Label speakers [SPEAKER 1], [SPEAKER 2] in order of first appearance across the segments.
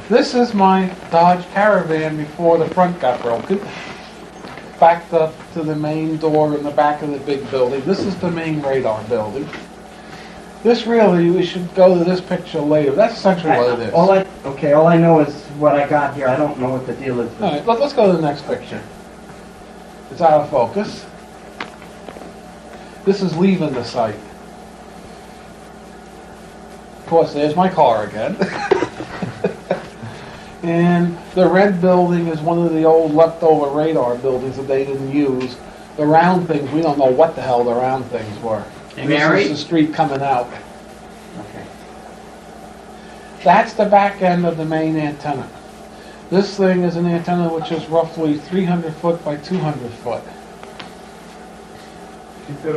[SPEAKER 1] This is my Dodge Caravan before the front got broken. Backed up to the main door in the back of the big building. This is the main radar building. This really, we should go to this picture later. That's essentially what it is.
[SPEAKER 2] All I know is what I got here. I don't know what the deal is.
[SPEAKER 1] All right, let's go to the next picture. It's out of focus. This is leaving the site. Of course, there's my car again. And the red building is one of the old leftover radar buildings that they didn't use. The round things, we don't know what the hell the round things were. And this is the street coming out.
[SPEAKER 2] Okay.
[SPEAKER 1] That's the back end of the main antenna. This thing is an antenna which is roughly 300 foot by 200 foot.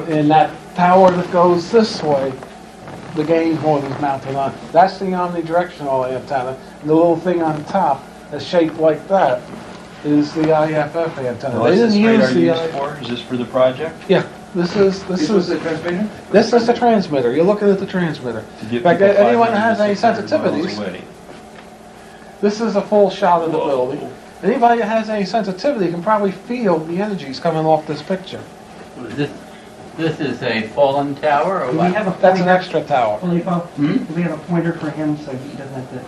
[SPEAKER 1] And that tower that goes this way, the gain horn is mounted on. That's the omnidirectional antenna. And the little thing on top that's shaped like that is the IFF antenna. They didn't use the
[SPEAKER 3] IFF. Is this for the project?
[SPEAKER 1] Yeah. This is
[SPEAKER 2] the transmitter?
[SPEAKER 1] This is the transmitter. You're looking at the transmitter. In fact, anyone that has any sensitivities, this is a full shot of the building. Anybody that has any sensitivity can probably feel the energies coming off this picture.
[SPEAKER 4] This is a fallen tower, or what?
[SPEAKER 1] That's an extra tower.
[SPEAKER 2] Do we have a pointer for him so he doesn't have to...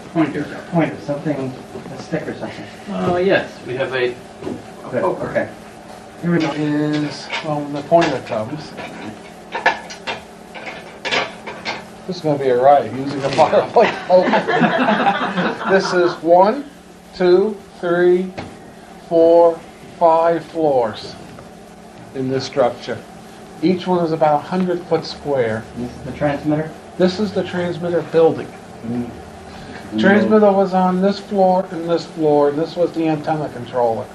[SPEAKER 2] Pointer, something, a stick or something.
[SPEAKER 4] Oh, yes, we have a poker.
[SPEAKER 2] Okay. Here we go.
[SPEAKER 1] Is, when the pointer comes, this is going to be a riot using a fireplace poker. This is 1, 2, 3, 4, 5 floors in this structure. Each one is about 100 foot square.
[SPEAKER 2] This is the transmitter?
[SPEAKER 1] This is the transmitter building. Transmitter was on this floor and this floor, and this was the antenna controller.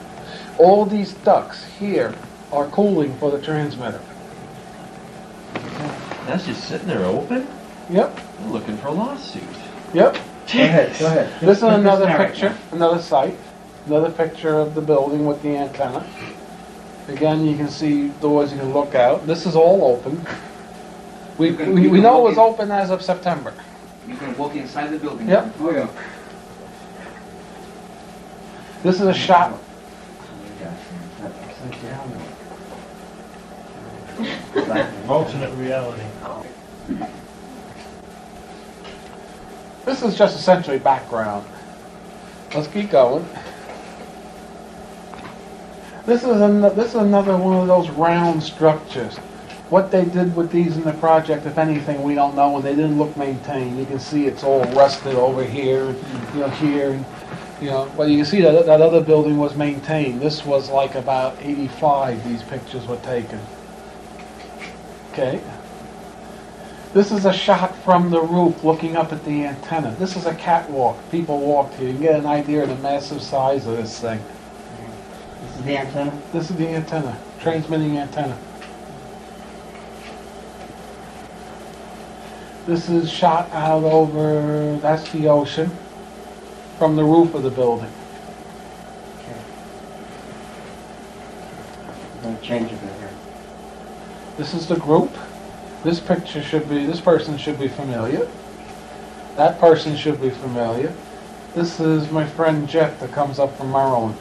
[SPEAKER 1] All these ducts here are cooling for the transmitter.
[SPEAKER 3] That's just sitting there open?
[SPEAKER 1] Yep.
[SPEAKER 3] They're looking for a lawsuit.
[SPEAKER 1] Yep.
[SPEAKER 2] Go ahead.
[SPEAKER 1] This is another picture, another site, another picture of the building with the antenna. Again, you can see doors you can look out. This is all open. We know it was open as of September.
[SPEAKER 5] You can walk inside the building.
[SPEAKER 1] Yep.
[SPEAKER 5] Oh yeah.
[SPEAKER 1] This is a shot.
[SPEAKER 6] Alternate reality.
[SPEAKER 1] This is just essentially background. Let's keep going. This is another one of those round structures. What they did with these in the project, if anything, we don't know, and they didn't look maintained. You can see it's all rusted over here, here, and, but you can see that other building was maintained. This was like about 85, these pictures were taken. Okay. This is a shot from the roof looking up at the antenna. This is a catwalk. People walked here. You can get an idea of the massive size of this thing.
[SPEAKER 2] This is the antenna?
[SPEAKER 1] This is the antenna, transmitting antenna. This is shot out over, that's the ocean, from the roof of the building.
[SPEAKER 2] Okay. I'm going to change it here.
[SPEAKER 1] This is the group. This person should be familiar. That person should be familiar. This is my friend Jeff that comes up from Maryland.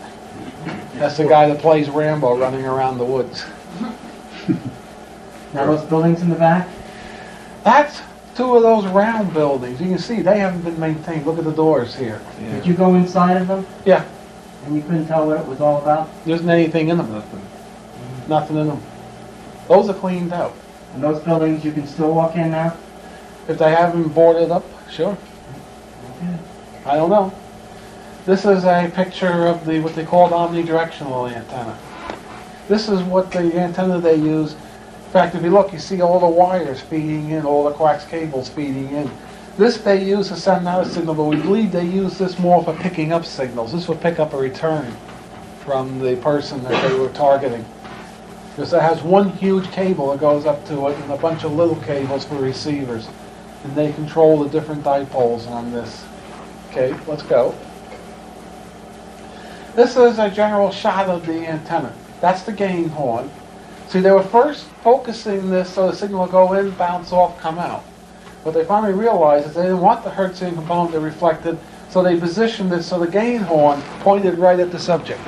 [SPEAKER 1] That's the guy that plays Rambo running around the woods.
[SPEAKER 2] Now those buildings in the back?
[SPEAKER 1] That's two of those round buildings. You can see they haven't been maintained. Look at the doors here.
[SPEAKER 2] Yeah. Did you go inside of them?
[SPEAKER 1] Yeah.
[SPEAKER 2] And you couldn't tell what it was all about?
[SPEAKER 1] There isn't anything in them. Nothing in them. Those are cleaned out.
[SPEAKER 2] And those buildings you can still walk in now?
[SPEAKER 1] If they haven't boarded up, sure.
[SPEAKER 2] Okay.
[SPEAKER 1] I don't know. This is a picture of what they call omnidirectional antenna. This is what the antenna they use. In fact, if you look, you see all the wires feeding in, all the coax cables feeding in. This they use to send out a signal, but we believe they use this more for picking up signals. This will pick up a return from the person that they were targeting. Because it has one huge cable that goes up to it and a bunch of little cables for receivers. And they control the different dipoles on this. Okay, let's go. This is a general shot of the antenna. That's the gain horn. See, they were first focusing this so the signal will go in, bounce off, come out. What they finally realized is they didn't want the Hertzian component that reflected So they positioned it so the gain horn pointed right at the subject.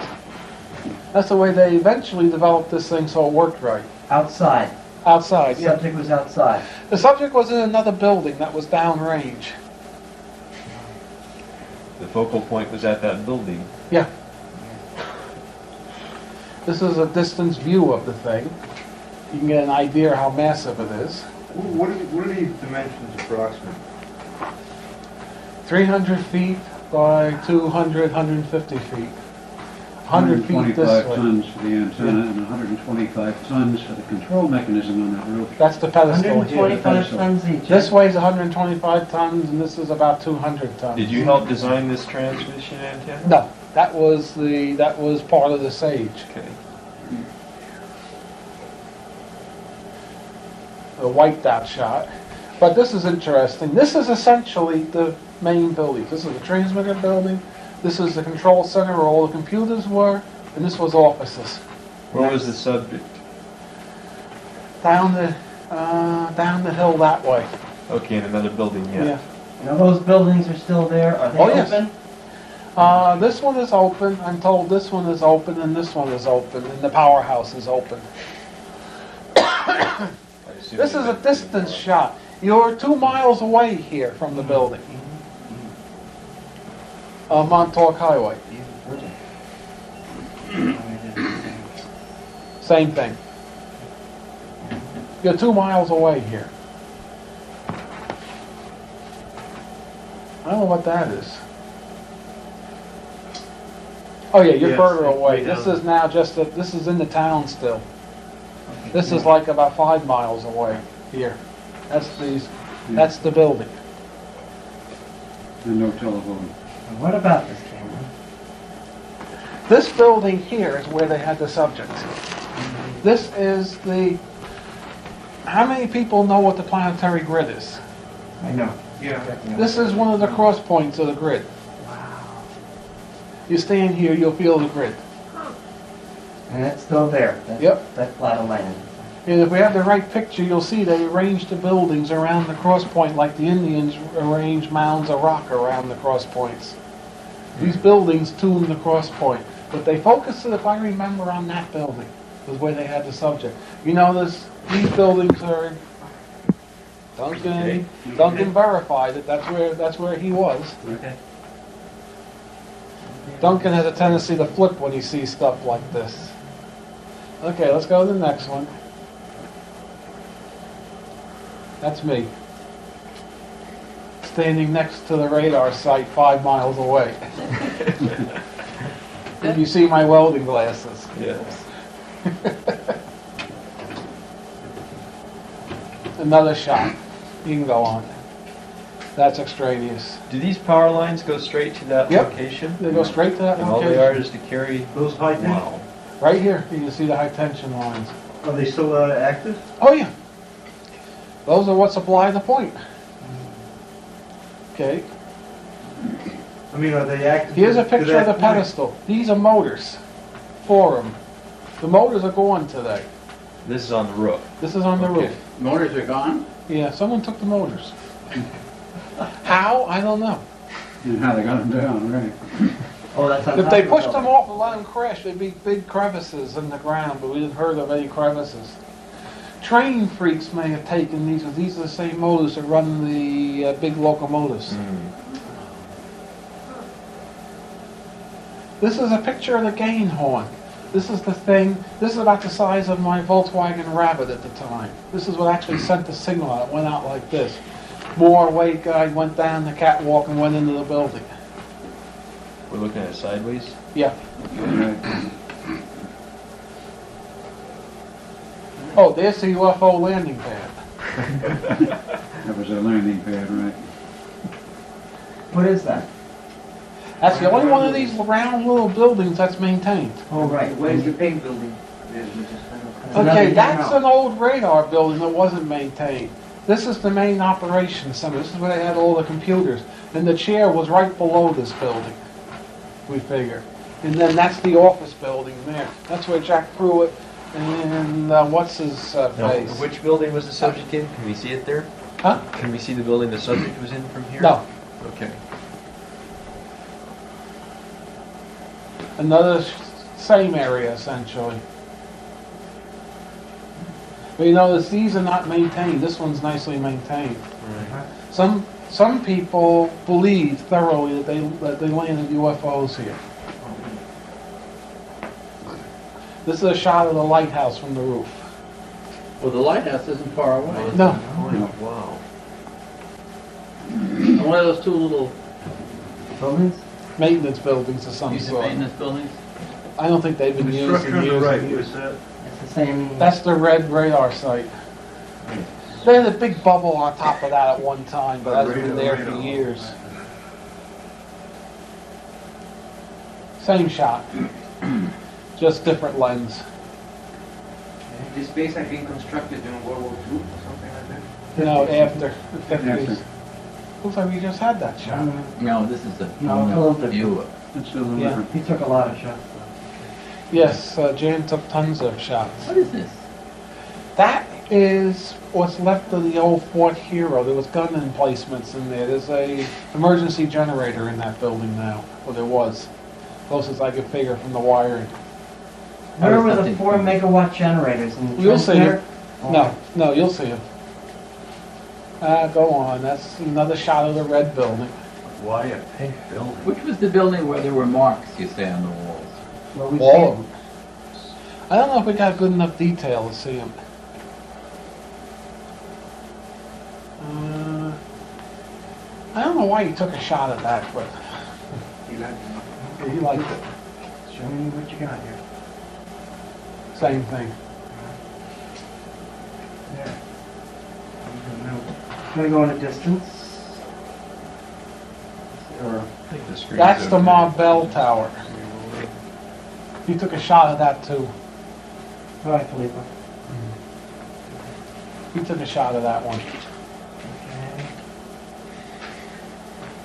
[SPEAKER 1] That's the way they eventually developed this thing so it worked right.
[SPEAKER 2] Outside.
[SPEAKER 1] Outside,
[SPEAKER 2] The
[SPEAKER 1] yeah.
[SPEAKER 2] subject was outside.
[SPEAKER 1] The subject was in another building that was downrange.
[SPEAKER 3] The focal point was at that building.
[SPEAKER 1] Yeah. This is a distance view of the thing. You can get an idea how massive it is.
[SPEAKER 6] What are the dimensions approximately?
[SPEAKER 1] 300 feet by 200, 150 feet. 100 feet this
[SPEAKER 7] 125
[SPEAKER 1] way.
[SPEAKER 7] tons for the antenna and 125 tons for the control mechanism on that roof.
[SPEAKER 1] That's the pedestal here.
[SPEAKER 2] 125 tons each.
[SPEAKER 1] This weighs 125 tons and this is about 200 tons.
[SPEAKER 3] Did you help design this transmission antenna?
[SPEAKER 1] No, that was part of the Sage.
[SPEAKER 3] Okay.
[SPEAKER 1] A wiped out shot. But this is interesting. This is essentially the main building. This is the transmitter building. This is the control center where all the computers were, and this was offices.
[SPEAKER 3] Where was the subject?
[SPEAKER 1] Down the hill that way.
[SPEAKER 3] Okay, in another building, yeah.
[SPEAKER 1] Yeah.
[SPEAKER 2] Now those buildings are still there, are they
[SPEAKER 1] Oh, yes.
[SPEAKER 2] open?
[SPEAKER 1] This one is open. I'm told this one is open and this one is open, and the powerhouse is open.
[SPEAKER 3] I assume
[SPEAKER 1] This
[SPEAKER 3] you
[SPEAKER 1] is a
[SPEAKER 3] meant-
[SPEAKER 1] distance shot. You're 2 miles away here from the building. Montauk Highway. Same thing. You're 2 miles away here. I don't know what that is. Oh yeah, you're
[SPEAKER 6] Yes,
[SPEAKER 1] further
[SPEAKER 6] way
[SPEAKER 1] away.
[SPEAKER 6] down.
[SPEAKER 1] This is now this is in the town still. This is like about 5 miles away here. That's the building.
[SPEAKER 7] And no telephone.
[SPEAKER 2] What about this camera?
[SPEAKER 1] This building here is where they had the subject. This is how many people know what the planetary grid is?
[SPEAKER 2] I know.
[SPEAKER 6] Yeah.
[SPEAKER 1] This is one of the cross points of the grid. You stand here, you'll feel the grid.
[SPEAKER 2] And it's still there.
[SPEAKER 1] Yep.
[SPEAKER 2] That plot of land.
[SPEAKER 1] And if we have the right picture, you'll see they arranged the buildings around the cross point like the Indians arrange mounds of rock around the cross points. These buildings tune the cross point. But they focused, if I remember, on that building, was where they had the subject. You know, these buildings are, Duncan verified it, that's where he was.
[SPEAKER 3] Okay.
[SPEAKER 1] Duncan has a tendency to flip when he sees stuff like this. Okay, let's go to the next one. That's me. Standing next to the radar site 5 miles away. And you see my welding glasses.
[SPEAKER 3] Yes.
[SPEAKER 1] Another shot. You can go on. That's extraneous.
[SPEAKER 3] Do these power lines go straight to that
[SPEAKER 1] Yep.
[SPEAKER 3] location?
[SPEAKER 1] They go straight to that
[SPEAKER 3] And all they are
[SPEAKER 1] location.
[SPEAKER 3] is to carry...
[SPEAKER 6] Those high tension,
[SPEAKER 3] Wow.
[SPEAKER 1] Right here, you can see the high tension lines.
[SPEAKER 6] are they still active?
[SPEAKER 1] Oh yeah. Those are what supply the point. Okay.
[SPEAKER 6] I mean, are they active?
[SPEAKER 1] Here's a
[SPEAKER 6] to
[SPEAKER 1] picture
[SPEAKER 6] that
[SPEAKER 1] of the
[SPEAKER 6] point?
[SPEAKER 1] pedestal. These are motors for them. The motors are gone today.
[SPEAKER 3] This is on the roof.
[SPEAKER 1] This is on the
[SPEAKER 3] Okay.
[SPEAKER 1] roof.
[SPEAKER 4] Motors are gone?
[SPEAKER 1] Yeah, someone took the motors. How? I don't know.
[SPEAKER 7] And how they got them down, right?
[SPEAKER 2] Oh, that's on
[SPEAKER 1] If
[SPEAKER 2] top
[SPEAKER 1] they
[SPEAKER 2] of the
[SPEAKER 1] pushed them
[SPEAKER 2] building.
[SPEAKER 1] off and let them crash, there'd be big crevices in the ground, but we didn't heard of any crevices. Train freaks may have taken these, because these are the same motors that run the big locomotives. This is a picture of the gain horn. This is the thing, this is about the size of my Volkswagen Rabbit at the time. This is what actually sent the signal out. It went out like this. More weight guide went down the catwalk and went into the building.
[SPEAKER 3] We're looking at it sideways.
[SPEAKER 1] Yeah.
[SPEAKER 7] Right.
[SPEAKER 1] Oh, there's the UFO landing pad.
[SPEAKER 7] That was a landing pad, right?
[SPEAKER 2] What is that?
[SPEAKER 1] That's the only one of these round little buildings that's maintained.
[SPEAKER 2] Oh, right.
[SPEAKER 5] Where's the big building? There's just
[SPEAKER 2] Another
[SPEAKER 1] Okay,
[SPEAKER 2] year
[SPEAKER 1] that's
[SPEAKER 2] now.
[SPEAKER 1] an old radar building that wasn't maintained. This is the main operations center. This is where they had all the computers. And the chair was right below this building, we figure. And then that's the office building there. That's where Jack Pruitt and what's his
[SPEAKER 3] Now,
[SPEAKER 1] face?
[SPEAKER 3] which building was the subject in? Can we see it there?
[SPEAKER 1] Huh?
[SPEAKER 3] Can we see the building the subject was in from here?
[SPEAKER 1] No.
[SPEAKER 3] Okay.
[SPEAKER 1] Another same area essentially. But you notice these are not maintained. This one's nicely maintained.
[SPEAKER 3] Right.
[SPEAKER 1] Some people believe thoroughly that they landed UFOs here. This is a shot of the lighthouse from the roof.
[SPEAKER 4] Well, the lighthouse isn't far away.
[SPEAKER 1] No.
[SPEAKER 3] Wow.
[SPEAKER 4] One of those two little
[SPEAKER 2] Buildings?
[SPEAKER 1] Maintenance buildings of some
[SPEAKER 4] piece of
[SPEAKER 1] sort.
[SPEAKER 4] maintenance buildings.
[SPEAKER 1] I don't think they've been
[SPEAKER 6] The
[SPEAKER 1] used
[SPEAKER 6] structure
[SPEAKER 1] in
[SPEAKER 6] on the
[SPEAKER 1] years
[SPEAKER 6] right,
[SPEAKER 1] and
[SPEAKER 6] what is
[SPEAKER 1] years.
[SPEAKER 6] that?
[SPEAKER 2] It's the same.
[SPEAKER 1] That's the red radar site. They had a big bubble on top of that at one time, but that's been there for years. Same shot, just different lens.
[SPEAKER 5] This base had been constructed in World War II or something like that?
[SPEAKER 1] You know, after the 50s.
[SPEAKER 7] After.
[SPEAKER 1] Looks like we just had that shot.
[SPEAKER 4] No, this is the
[SPEAKER 2] No, it's a little different.
[SPEAKER 4] view.
[SPEAKER 7] It's a little
[SPEAKER 1] Yeah.
[SPEAKER 7] different.
[SPEAKER 2] He took a lot of shots.
[SPEAKER 1] Yes, Jan took tons of shots.
[SPEAKER 4] What is this?
[SPEAKER 1] That is what's left of the old Fort Hero. There was gun emplacements in there. There's a emergency generator in that building now. Well, there was. Closest I could figure from the wiring.
[SPEAKER 2] Where were the
[SPEAKER 4] nothing.
[SPEAKER 2] 4 megawatt generators in the
[SPEAKER 1] You'll see
[SPEAKER 2] transmitter?
[SPEAKER 1] it. No, you'll see them. Go on. That's another shot of the red building.
[SPEAKER 3] Why a pink building?
[SPEAKER 4] Which was the building where there were marks, you say, on the walls?
[SPEAKER 2] Well, we've
[SPEAKER 1] All
[SPEAKER 2] seen-
[SPEAKER 1] of them. I don't know if we got good enough detail to see them. I don't know why he took a shot at that, but
[SPEAKER 5] You like it?
[SPEAKER 1] he liked it.
[SPEAKER 2] Show me what you got here.
[SPEAKER 1] Same thing.
[SPEAKER 2] There. Gonna go in a distance. Or,
[SPEAKER 3] I think the screen's
[SPEAKER 1] That's the
[SPEAKER 3] okay.
[SPEAKER 1] Ma Bell Tower. He took a shot at that too.
[SPEAKER 2] all right, Philippa.
[SPEAKER 1] He took a shot of that one.
[SPEAKER 2] Okay.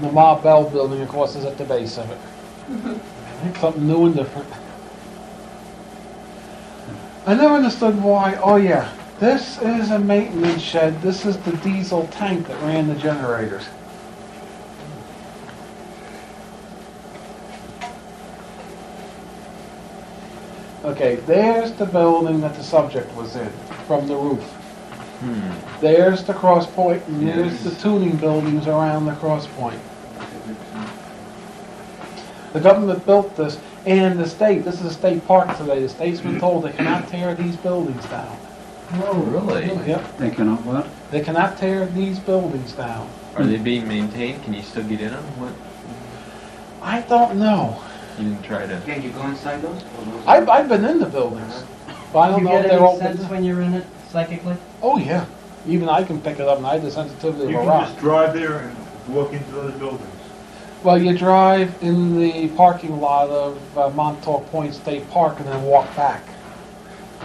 [SPEAKER 1] The Ma Bell building, of course, is at the base of it. Something new and different. I never understood why. Oh yeah, this is a maintenance shed. This is the diesel tank that ran the generators. Okay, there's the building that the subject was in, from the roof. There's the cross point, and there's the tuning buildings around the cross point. The government built this, and the state, this is a state park today, the state's been told they cannot tear these buildings down.
[SPEAKER 4] Oh, really?
[SPEAKER 1] Yep,
[SPEAKER 7] They cannot what?
[SPEAKER 1] they cannot tear these buildings down.
[SPEAKER 3] Are they being maintained? Can you still get in them? What?
[SPEAKER 1] I don't know.
[SPEAKER 3] You didn't try to.
[SPEAKER 5] Can you go inside those? Or those
[SPEAKER 1] I've been in the buildings, but I
[SPEAKER 2] Do
[SPEAKER 1] don't
[SPEAKER 2] you
[SPEAKER 1] know if
[SPEAKER 2] get
[SPEAKER 1] they're
[SPEAKER 2] any
[SPEAKER 1] open.
[SPEAKER 2] sense when you're in it, psychically?
[SPEAKER 1] Oh yeah, even I can pick it up, and I have the sensitivity
[SPEAKER 6] You
[SPEAKER 1] of a
[SPEAKER 6] can
[SPEAKER 1] rock.
[SPEAKER 6] just drive there and walk into those buildings.
[SPEAKER 1] Well, you drive in the parking lot of Montauk Point State Park and then walk back.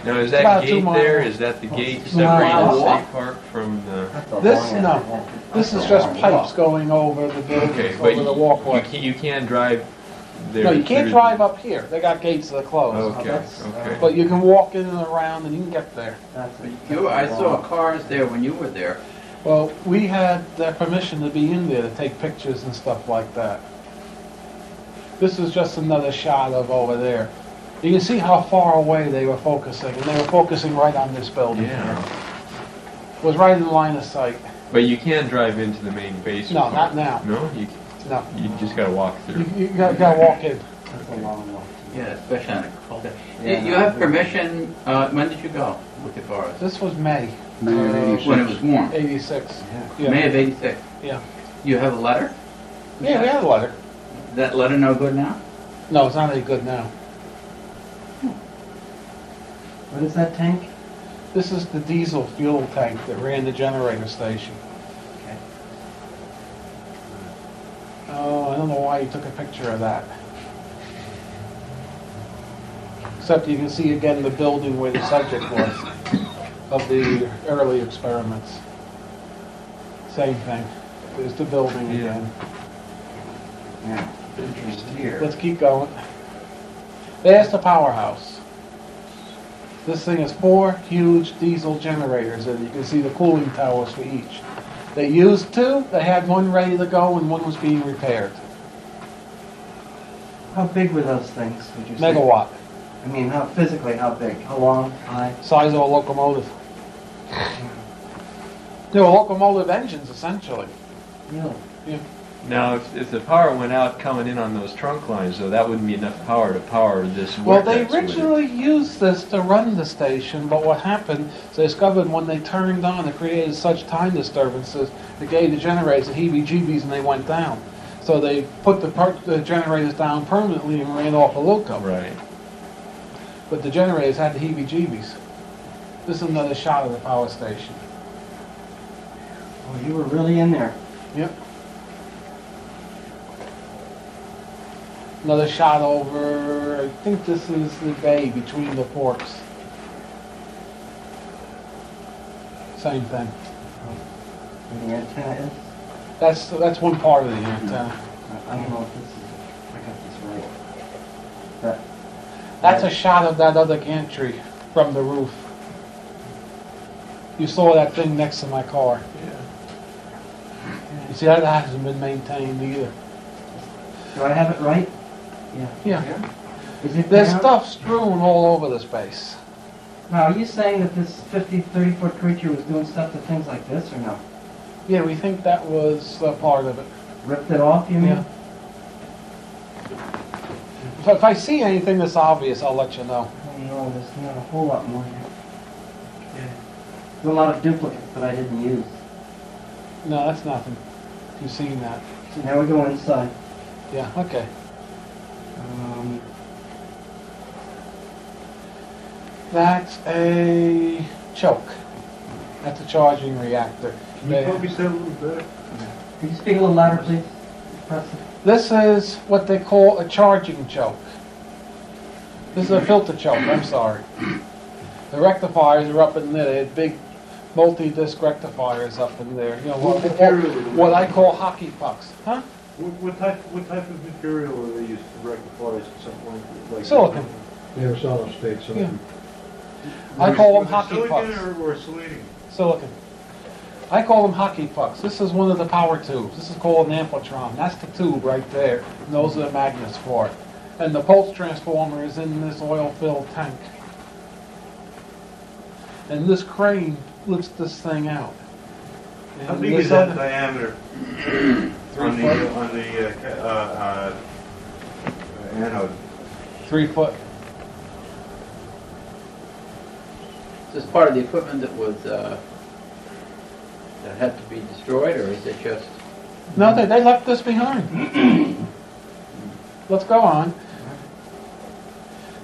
[SPEAKER 3] Now, is
[SPEAKER 1] about
[SPEAKER 3] that
[SPEAKER 1] a 2
[SPEAKER 3] gate
[SPEAKER 1] mile
[SPEAKER 3] there?
[SPEAKER 1] walk.
[SPEAKER 3] Is that the gate
[SPEAKER 2] 2 mile
[SPEAKER 3] separating the
[SPEAKER 2] walk.
[SPEAKER 3] state park from the?
[SPEAKER 1] This, no, this is just pipes going over the
[SPEAKER 3] Okay,
[SPEAKER 1] buildings,
[SPEAKER 3] but
[SPEAKER 1] over the walkway.
[SPEAKER 3] you can't drive there.
[SPEAKER 1] No, you can't
[SPEAKER 3] through
[SPEAKER 1] drive up here, they got gates that are closed.
[SPEAKER 3] Okay,
[SPEAKER 2] that's,
[SPEAKER 3] okay.
[SPEAKER 1] But you can walk in and around and you can get there.
[SPEAKER 2] That's it.
[SPEAKER 4] I saw cars there when you were there.
[SPEAKER 1] Well, we had their permission to be in there to take pictures and stuff like that. This is just another shot of over there. You can see how far away they were focusing, and they were focusing right on this building.
[SPEAKER 3] Yeah,
[SPEAKER 1] It was right in the line of sight.
[SPEAKER 3] but you can't drive into the main basement.
[SPEAKER 1] No, not now.
[SPEAKER 3] No,
[SPEAKER 1] No,
[SPEAKER 3] you just gotta walk through.
[SPEAKER 1] you gotta walk in.
[SPEAKER 2] That's a long walk.
[SPEAKER 4] Yeah, especially on a cold day.
[SPEAKER 2] Yeah,
[SPEAKER 4] You
[SPEAKER 2] no,
[SPEAKER 4] have
[SPEAKER 2] we-
[SPEAKER 4] permission, when did you go with the cars?
[SPEAKER 1] This was May
[SPEAKER 7] May of '86.
[SPEAKER 4] When it was warm?
[SPEAKER 1] '86.
[SPEAKER 4] May of '86?
[SPEAKER 1] Yeah.
[SPEAKER 4] You have a letter?
[SPEAKER 1] Yeah, we had a letter.
[SPEAKER 4] That letter no good now?
[SPEAKER 1] No, it's not any good now.
[SPEAKER 2] What is that tank?
[SPEAKER 1] This is the diesel fuel tank that ran the generator station.
[SPEAKER 2] Okay.
[SPEAKER 1] Oh, I don't know why you took a picture of that. Except you can see again the building where the subject was of the early experiments. Same thing. There's the building again.
[SPEAKER 2] Yeah. Interest here.
[SPEAKER 1] Let's keep going. There's the powerhouse. This thing has 4 huge diesel generators, and you can see the cooling towers for each. They used 2, they had one ready to go, and one was being repaired.
[SPEAKER 2] How big were those things, would you say?
[SPEAKER 1] Megawatt,
[SPEAKER 2] I mean, how physically, how big? How long, high?
[SPEAKER 1] size of a locomotive. They were locomotive engines, essentially.
[SPEAKER 2] Really?
[SPEAKER 3] Now, if the power went out coming in on those trunk lines, though, that wouldn't be enough power to power this
[SPEAKER 1] Well, they
[SPEAKER 3] vortex, would it?
[SPEAKER 1] originally used this to run the station, but what happened, they discovered when they turned on, it created such time disturbances, it gave the generators the heebie-jeebies and they went down. So they put the generators down permanently and ran off a loco.
[SPEAKER 3] Right.
[SPEAKER 1] But the generators had the heebie-jeebies. This is another shot of the power station.
[SPEAKER 2] Oh, you were really in there.
[SPEAKER 1] Yep. Another shot over, I think this is the bay between the ports. Same thing.
[SPEAKER 2] Where the antenna is?
[SPEAKER 1] That's one part of the antenna.
[SPEAKER 2] I don't know if this is, I got this right. That,
[SPEAKER 1] That's a shot of that other gantry from the roof. You saw that thing next to my car. You see, that hasn't been maintained either.
[SPEAKER 2] do I have it right? Yeah.
[SPEAKER 1] Yeah.
[SPEAKER 2] Is it
[SPEAKER 1] There's
[SPEAKER 2] down?
[SPEAKER 1] stuff strewn all over the space.
[SPEAKER 2] Now, are you saying that this 30-foot creature was doing stuff to things like this, or no?
[SPEAKER 1] Yeah, we think that was part of it.
[SPEAKER 2] Ripped it off, you mean?
[SPEAKER 1] Yeah. So if I see anything that's obvious, I'll let you know.
[SPEAKER 2] Oh, no, there's not a whole lot more here. There's a lot of duplicates that I didn't use.
[SPEAKER 1] No, that's nothing. You've seen that.
[SPEAKER 2] So now we go inside.
[SPEAKER 1] Yeah, okay. That's a choke. That's a charging reactor.
[SPEAKER 6] Can you probably say a little bit?
[SPEAKER 2] Could you speak a little louder, please? Preston?
[SPEAKER 1] This is what they call a charging choke. This is a filter choke, I'm sorry. The rectifiers are up in there. They had big multi-disc rectifiers up in there. You know, what I call hockey pucks. Huh?
[SPEAKER 6] What type of material are they used to rectify something like?
[SPEAKER 1] Silicon.
[SPEAKER 8] They're solid state, so.
[SPEAKER 1] Yeah. I call them hockey
[SPEAKER 6] Silicon
[SPEAKER 1] pucks.
[SPEAKER 6] or selenium?
[SPEAKER 1] Silicon. I call them hockey pucks. This is one of the power tubes. This is called an amplitron. That's the tube right there. And those are the magnets for it. And the pulse transformer is in this oil-filled tank. And this crane lifts this thing out.
[SPEAKER 6] How
[SPEAKER 1] And
[SPEAKER 6] big
[SPEAKER 1] this
[SPEAKER 6] is that
[SPEAKER 1] other-
[SPEAKER 6] diameter
[SPEAKER 1] 3
[SPEAKER 6] on
[SPEAKER 1] foot.
[SPEAKER 6] the anode?
[SPEAKER 1] 3 foot.
[SPEAKER 4] Is this part of the equipment that was, that had to be destroyed, or is it just?
[SPEAKER 1] No, they left this behind. Let's go on.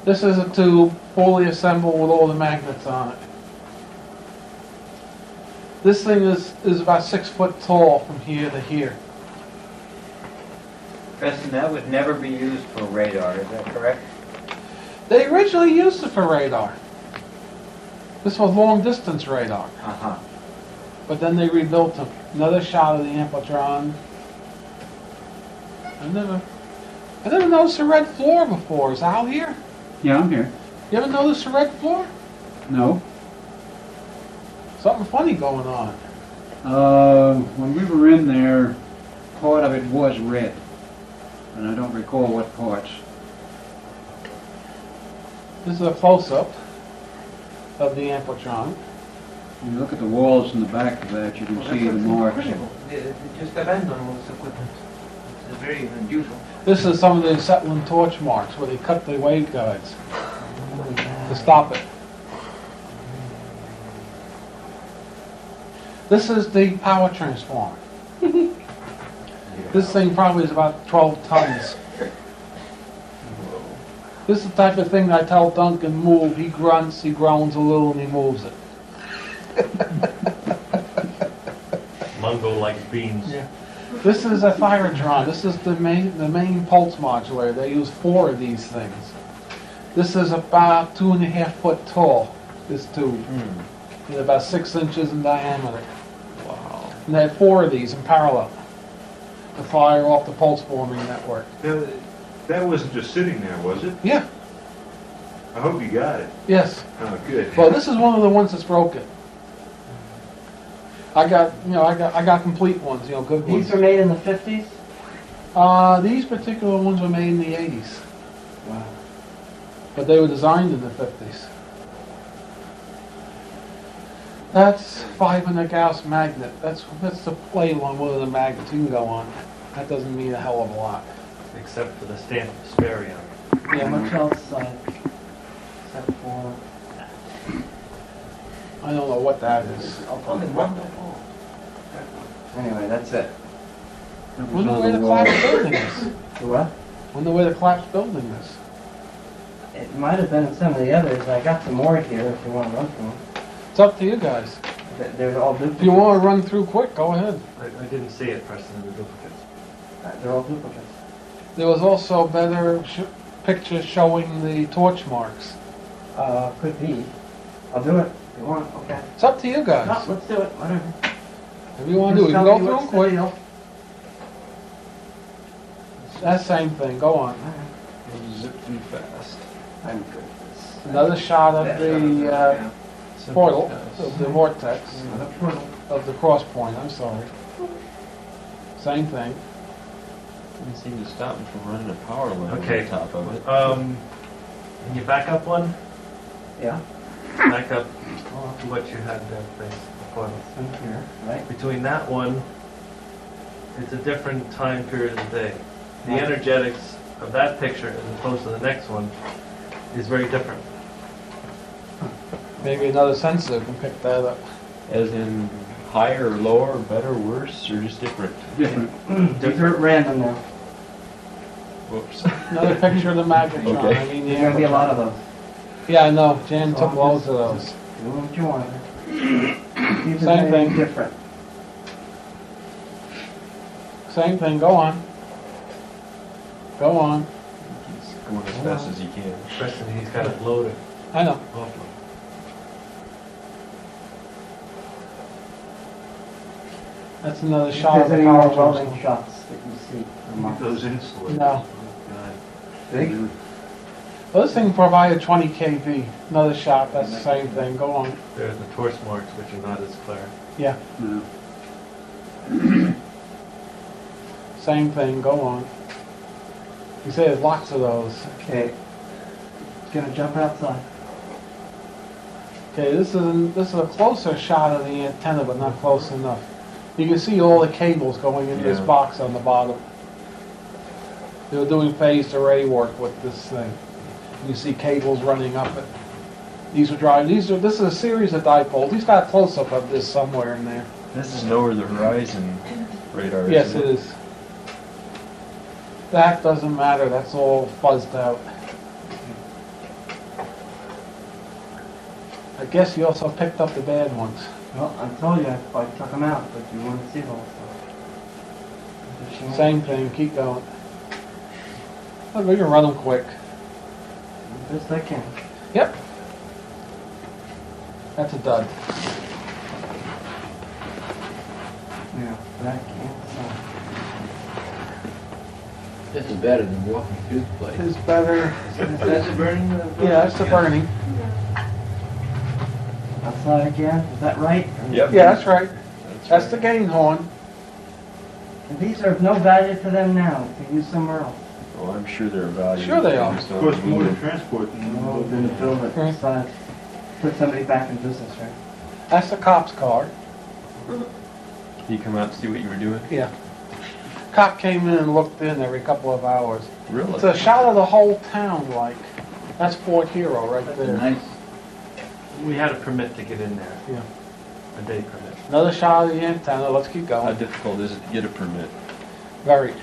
[SPEAKER 1] This is a tube fully assembled with all the magnets on it. This thing is about 6 foot tall from here to here.
[SPEAKER 5] Preston, that would never be used for radar, is that correct?
[SPEAKER 1] They originally used it for radar. This was long distance radar,
[SPEAKER 5] Uh-huh.
[SPEAKER 1] but then they rebuilt them. Another shot of the amplitron. I never noticed a red floor before. Is Al here?
[SPEAKER 7] Yeah, I'm here.
[SPEAKER 1] You ever noticed a red floor?
[SPEAKER 7] No.
[SPEAKER 1] Something funny going on.
[SPEAKER 7] When we were in there, part of it was red. And I don't recall what parts.
[SPEAKER 1] This is a close-up of the amplitron.
[SPEAKER 7] When you look at the walls in the back of that, you can see the marks.
[SPEAKER 5] Incredible. They just abandoned all this equipment. It's very unusual.
[SPEAKER 1] This is some of the acetylene torch marks where they cut the waveguides to stop it. This is the power transformer. This thing probably is about 12 tons. This is the type of thing that I tell Duncan move. He grunts, he groans a little, and he moves it.
[SPEAKER 8] Mungo likes beans.
[SPEAKER 1] This is a thyrotron. This is the main pulse modulator. They use 4 of these things. This is about 2.5 foot tall, this tube. And about 6 inches in diameter.
[SPEAKER 3] Wow.
[SPEAKER 1] And they had 4 of these in parallel to fire off the pulse forming network.
[SPEAKER 6] Now, that wasn't just sitting there, was it?
[SPEAKER 1] Yeah,
[SPEAKER 6] I hope you got it.
[SPEAKER 1] yes.
[SPEAKER 6] Oh, good.
[SPEAKER 1] Well, this is one of the ones that's broken. I got complete ones, good ones.
[SPEAKER 2] These were made in the 50s?
[SPEAKER 1] These particular ones were made in the 80s,
[SPEAKER 2] Wow.
[SPEAKER 1] but they were designed in the 50s. That's 500 Gauss magnet. That's the label on one of the magnets you can go on. That doesn't mean a hell of a lot.
[SPEAKER 8] Except for the stamp of Sperry on it.
[SPEAKER 2] Yeah, much else, except for...
[SPEAKER 1] I don't know what that is.
[SPEAKER 2] Anyway, that's it.
[SPEAKER 7] That was
[SPEAKER 1] Wonder
[SPEAKER 7] on
[SPEAKER 1] where the
[SPEAKER 7] the wall.
[SPEAKER 1] collapsed building is.
[SPEAKER 2] The what?
[SPEAKER 1] Wonder where the collapsed building is.
[SPEAKER 2] It might have been in some of the others. I got some more here if you want to run through them.
[SPEAKER 1] It's up to you guys.
[SPEAKER 2] They're all
[SPEAKER 1] If you
[SPEAKER 2] duplicates.
[SPEAKER 1] want to run through quick, go ahead.
[SPEAKER 8] I didn't see it, Preston, the duplicates.
[SPEAKER 2] They're all duplicates.
[SPEAKER 1] There was also better pictures showing the torch marks.
[SPEAKER 2] Could be. I'll do it if you want. Okay.
[SPEAKER 1] It's up to you
[SPEAKER 2] No,
[SPEAKER 1] guys.
[SPEAKER 2] let's do it. Whatever.
[SPEAKER 1] If you want to do it, you can go through them quick.
[SPEAKER 2] Deal.
[SPEAKER 1] That same thing, go on.
[SPEAKER 3] Zip through fast.
[SPEAKER 2] I'm good with this.
[SPEAKER 1] Another shot of the portal,
[SPEAKER 3] Simple
[SPEAKER 1] of the vortex,
[SPEAKER 2] Another portal.
[SPEAKER 1] of the cross point, I'm sorry. Same thing.
[SPEAKER 3] Didn't seem to stop me from running a power line
[SPEAKER 8] Okay.
[SPEAKER 3] on top of it.
[SPEAKER 8] Can you back up one?
[SPEAKER 2] Yeah.
[SPEAKER 8] Back up to what you had there, please. The portal.
[SPEAKER 2] In here, right?
[SPEAKER 8] Between that one, it's a different time period of the day. The energetics of that picture as opposed to the next one is very different.
[SPEAKER 1] Maybe another sensor can pick that up.
[SPEAKER 3] As in higher, lower, better, worse, or just different?
[SPEAKER 7] Different.
[SPEAKER 2] These are at random now.
[SPEAKER 3] Whoops.
[SPEAKER 1] Another picture of the magnetron,
[SPEAKER 3] Okay.
[SPEAKER 1] I mean the
[SPEAKER 2] There's going to be a lot of those.
[SPEAKER 1] Yeah, I know, Jan took loads of those.
[SPEAKER 2] Do what you want. These are
[SPEAKER 1] Same
[SPEAKER 2] very
[SPEAKER 1] thing.
[SPEAKER 2] different.
[SPEAKER 1] Same thing, go on. Go on.
[SPEAKER 3] He's going as fast as he can.
[SPEAKER 8] Preston, he's got it loaded.
[SPEAKER 1] I know.
[SPEAKER 8] Awfully.
[SPEAKER 1] That's another
[SPEAKER 2] If
[SPEAKER 1] shot of
[SPEAKER 2] there's
[SPEAKER 1] the
[SPEAKER 2] any more
[SPEAKER 1] power
[SPEAKER 2] welding
[SPEAKER 1] source.
[SPEAKER 2] shots that you see.
[SPEAKER 6] Get those insulated.
[SPEAKER 1] No.
[SPEAKER 2] Big?
[SPEAKER 1] Well, this thing provided 20 kV. Another shot, that's the same thing, go on.
[SPEAKER 8] There's the torch marks, which are not as clear.
[SPEAKER 1] Yeah,
[SPEAKER 7] No.
[SPEAKER 1] same thing, go on. You say there's lots of those.
[SPEAKER 2] Okay. It's going to jump outside.
[SPEAKER 1] Okay, this is a closer shot of the antenna, but not close enough. You can see all the cables going into this
[SPEAKER 3] Yeah.
[SPEAKER 1] box on the bottom. They were doing phased array work with this thing. You see cables running up it. These are driving. This is a series of dipoles. He's got a close-up of this somewhere in there.
[SPEAKER 3] This is over the horizon radar,
[SPEAKER 1] Yes,
[SPEAKER 3] isn't
[SPEAKER 1] it is. That doesn't matter. That's all fuzzed out. I guess you also picked up the bad ones.
[SPEAKER 2] Well, I told you I took them out, but you want to see those. So.
[SPEAKER 1] Same thing. Keep going. Look, we can run them quick.
[SPEAKER 2] Best I can.
[SPEAKER 1] Yep. That's a dud.
[SPEAKER 2] Yeah, back inside.
[SPEAKER 4] This is better than walking through the place.
[SPEAKER 1] It's better.
[SPEAKER 5] That's a burning?
[SPEAKER 1] Yeah, it's the burning.
[SPEAKER 2] Outside again, is that right?
[SPEAKER 3] Yep.
[SPEAKER 1] Yeah, that's right.
[SPEAKER 3] That's
[SPEAKER 1] That's the gain horn.
[SPEAKER 2] And these are of no value to them now, to use somewhere else.
[SPEAKER 3] Well, I'm sure they're valuable.
[SPEAKER 1] Sure they are.
[SPEAKER 3] Just
[SPEAKER 6] Of
[SPEAKER 3] don't
[SPEAKER 6] course, more
[SPEAKER 3] need
[SPEAKER 6] to
[SPEAKER 3] them.
[SPEAKER 6] transport than
[SPEAKER 2] No,
[SPEAKER 6] load
[SPEAKER 2] then
[SPEAKER 6] in.
[SPEAKER 2] build it
[SPEAKER 1] Right.
[SPEAKER 2] inside. Put somebody back in business, right?
[SPEAKER 1] That's the cop's car.
[SPEAKER 3] You come out to see what you were doing?
[SPEAKER 1] Yeah. Cop came in and looked in every couple of hours.
[SPEAKER 3] Really?
[SPEAKER 1] It's a shot of the whole town, like. That's Fort Hero right
[SPEAKER 4] That's
[SPEAKER 1] there.
[SPEAKER 4] nice.
[SPEAKER 8] We had a permit to get in there,
[SPEAKER 1] Yeah.
[SPEAKER 8] a day permit.
[SPEAKER 1] Another shot of the antenna. Let's keep
[SPEAKER 3] How
[SPEAKER 1] going.
[SPEAKER 3] difficult is it to get a permit?
[SPEAKER 1] Very.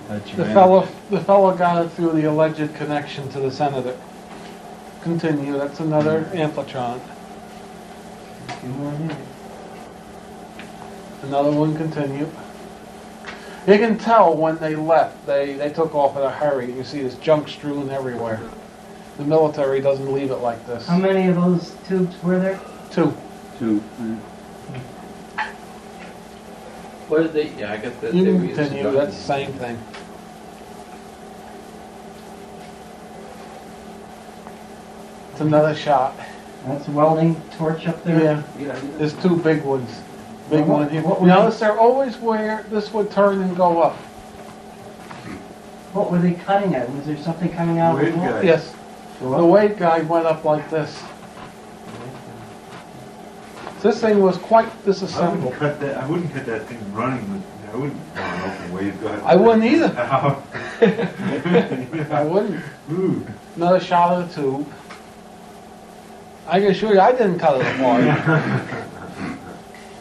[SPEAKER 3] How'd you
[SPEAKER 1] The
[SPEAKER 3] manage?
[SPEAKER 1] fellow got it through the alleged connection to the senator. Continue. That's another amplitron.
[SPEAKER 2] A few more here.
[SPEAKER 1] Another one continue. You can tell when they left, they took off in a hurry. You see this junk strewn everywhere. The military doesn't leave it like this.
[SPEAKER 2] How many of those tubes were there?
[SPEAKER 1] 2.
[SPEAKER 7] Two.
[SPEAKER 4] What did they, yeah, I guess that
[SPEAKER 1] You
[SPEAKER 4] they
[SPEAKER 1] can
[SPEAKER 4] were used
[SPEAKER 1] continue,
[SPEAKER 4] to
[SPEAKER 1] that's the same thing. It's another shot.
[SPEAKER 2] That's a welding torch up there?
[SPEAKER 1] Yeah, there's 2 big ones. Big
[SPEAKER 2] What-
[SPEAKER 1] one here.
[SPEAKER 2] what
[SPEAKER 1] You
[SPEAKER 2] would
[SPEAKER 1] notice they're always where this would turn and go up.
[SPEAKER 2] What were they cutting at? Was there something coming out of the wall?
[SPEAKER 6] Waveguide.
[SPEAKER 1] Yes, the weight guide went up like this. This thing was quite
[SPEAKER 6] I wouldn't
[SPEAKER 1] disassembled.
[SPEAKER 6] cut that, I wouldn't cut that thing running with, I wouldn't want an open waveguide.
[SPEAKER 1] I wouldn't either.
[SPEAKER 6] How?
[SPEAKER 1] I wouldn't.
[SPEAKER 6] Ooh.
[SPEAKER 1] Another shot of the tube. I can assure you, I didn't cut it apart.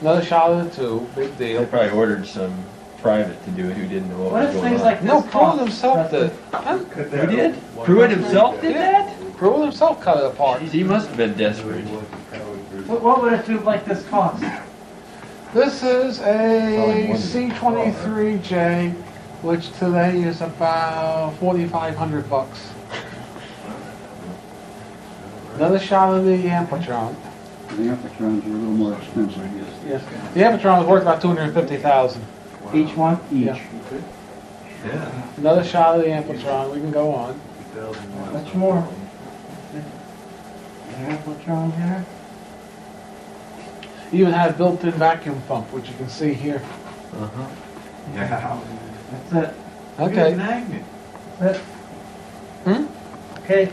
[SPEAKER 1] Another shot of the tube, big
[SPEAKER 3] They
[SPEAKER 1] deal.
[SPEAKER 3] probably ordered some private to do it who didn't know what
[SPEAKER 2] What
[SPEAKER 3] was
[SPEAKER 2] if
[SPEAKER 3] going
[SPEAKER 2] things
[SPEAKER 3] on.
[SPEAKER 2] like this
[SPEAKER 1] No, Pruitt
[SPEAKER 2] cost?
[SPEAKER 1] himself did. Huh?
[SPEAKER 6] Cut
[SPEAKER 3] Who
[SPEAKER 6] that
[SPEAKER 3] did?
[SPEAKER 6] out.
[SPEAKER 3] Pruitt himself did
[SPEAKER 1] Yeah.
[SPEAKER 3] that?
[SPEAKER 1] Pruitt himself cut it apart.
[SPEAKER 3] He must have been desperate.
[SPEAKER 2] What would a tube like this cost?
[SPEAKER 1] This is
[SPEAKER 3] Probably
[SPEAKER 1] a
[SPEAKER 3] one.
[SPEAKER 1] C23J, which today is about 4,500 bucks. Another shot of the Amplatron.
[SPEAKER 7] The Amphitrons are a little more expensive.
[SPEAKER 1] Yes. The Amplatron was worth about 250,000.
[SPEAKER 2] Each one?
[SPEAKER 1] Yeah.
[SPEAKER 6] Yeah.
[SPEAKER 1] Another shot of the Amplatron. We can go on.
[SPEAKER 2] Much more. Amplatron here.
[SPEAKER 1] Even had a built-in vacuum pump, which you can see here.
[SPEAKER 3] Uh-huh.
[SPEAKER 6] Yeah.
[SPEAKER 2] That's it.
[SPEAKER 6] Look at
[SPEAKER 1] Okay.
[SPEAKER 6] the magnet.
[SPEAKER 2] That's it.
[SPEAKER 1] Hmm?
[SPEAKER 2] Okay.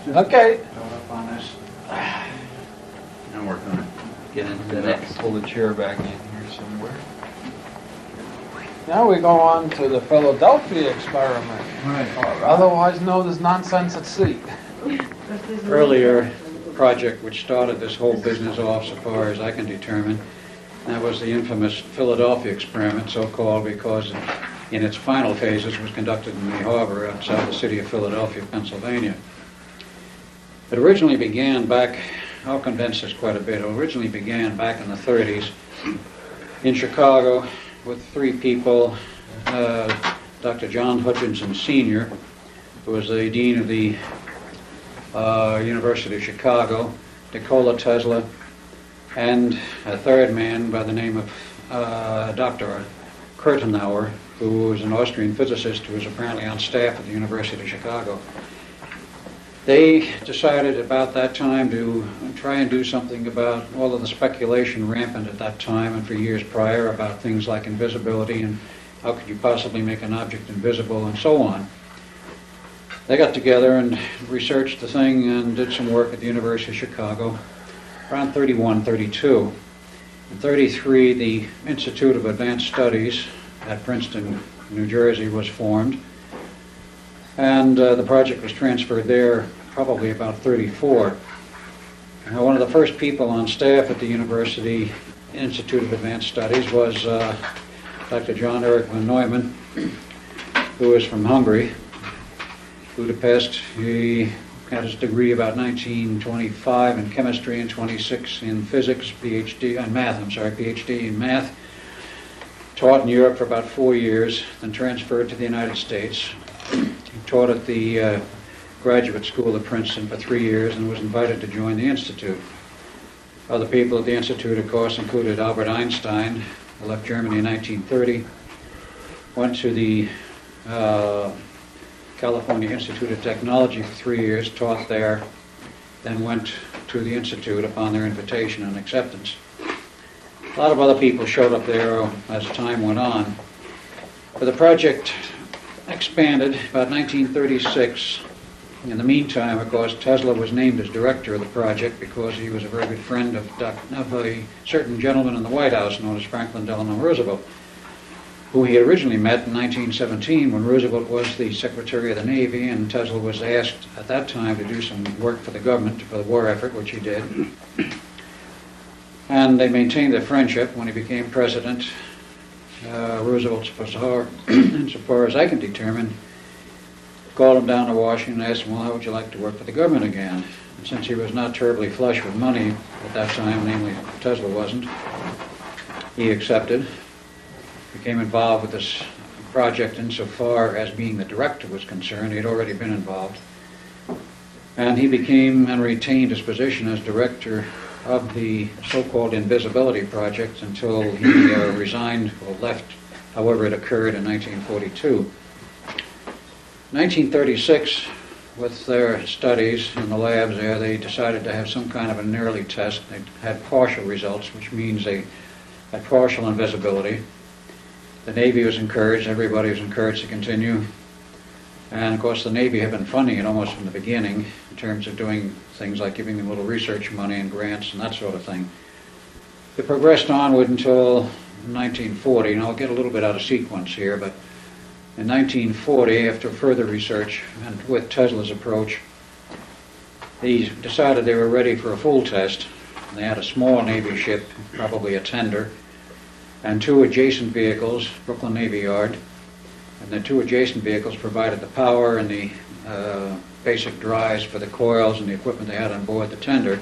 [SPEAKER 1] Okay.
[SPEAKER 7] Start up on this. And work on it.
[SPEAKER 4] Get into the
[SPEAKER 3] Gonna have
[SPEAKER 4] next.
[SPEAKER 3] to pull the chair back in here somewhere.
[SPEAKER 1] Now we go on to the Philadelphia experiment,
[SPEAKER 7] Right.
[SPEAKER 1] otherwise known as nonsense at sea.
[SPEAKER 7] Earlier project which started this whole business off, so far as I can determine, that was the infamous Philadelphia experiment, so-called because in its final phases was conducted in the harbor outside the city of Philadelphia, Pennsylvania. It originally began back, I'll condense this quite a bit, it originally began back in the 30s in Chicago with three people, Dr. John Hutchinson Sr., who was the dean of the University of Chicago, Nikola Tesla, and a third man by the name of Dr. Kurtenauer, who was an Austrian physicist who was apparently on staff at the University of Chicago. They decided about that time to try and do something about all of the speculation rampant at that time and for years prior about things like invisibility and how could you possibly make an object invisible and so on. They got together and researched the thing and did some work at the University of Chicago around 31, 32. In 33, the Institute of Advanced Studies at Princeton, New Jersey was formed. And the project was transferred there probably about 34. One of the first people on staff at the University Institute of Advanced Studies was Dr. John Eric von Neumann, who is from Hungary, Budapest. He had his degree about 1925 in chemistry and 26 in physics, PhD in math. Taught in Europe for about 4 years, then transferred to the United States. He taught at the graduate school at Princeton for 3 years and was invited to join the Institute. Other people at the Institute, of course, included Albert Einstein, who left Germany in 1930, went to the California Institute of Technology for 3 years, taught there, then went to the Institute upon their invitation and acceptance. A lot of other people showed up there as time went on. But the project expanded about 1936. In the meantime, of course, Tesla was named as director of the project because he was a very good friend of a certain gentleman in the White House known as Franklin Delano Roosevelt, who he had originally met in 1917 when Roosevelt was the Secretary of the Navy, and Tesla was asked at that time to do some work for the government, for the war effort, which he did. And they maintained their friendship. When he became president, Roosevelt, insofar as I can determine, called him down to Washington and asked him, well, how would you like to work for the government again? And since he was not terribly flush with money at that time, namely Tesla wasn't, he accepted, became involved with this project insofar as being the director was concerned. He had already been involved. And he became and retained his position as director of the so-called Invisibility Project until he resigned or left, however it occurred in 1942. 1936, with their studies in the labs there, they decided to have some kind of an early test. They had partial results, which means they had partial invisibility. The Navy was encouraged, everybody was encouraged to continue. And of course, the Navy had been funding it almost from the beginning in terms of doing things like giving them little research money and grants and that sort of thing. It progressed onward until 1940, and I'll get a little bit out of sequence here, but in 1940, after further research and with Tesla's approach, they decided they were ready for a full test. They had a small Navy ship, probably a tender, and two adjacent vehicles, Brooklyn Navy Yard, and the two adjacent vehicles provided the power and the basic drives for the coils and the equipment they had on board the tender,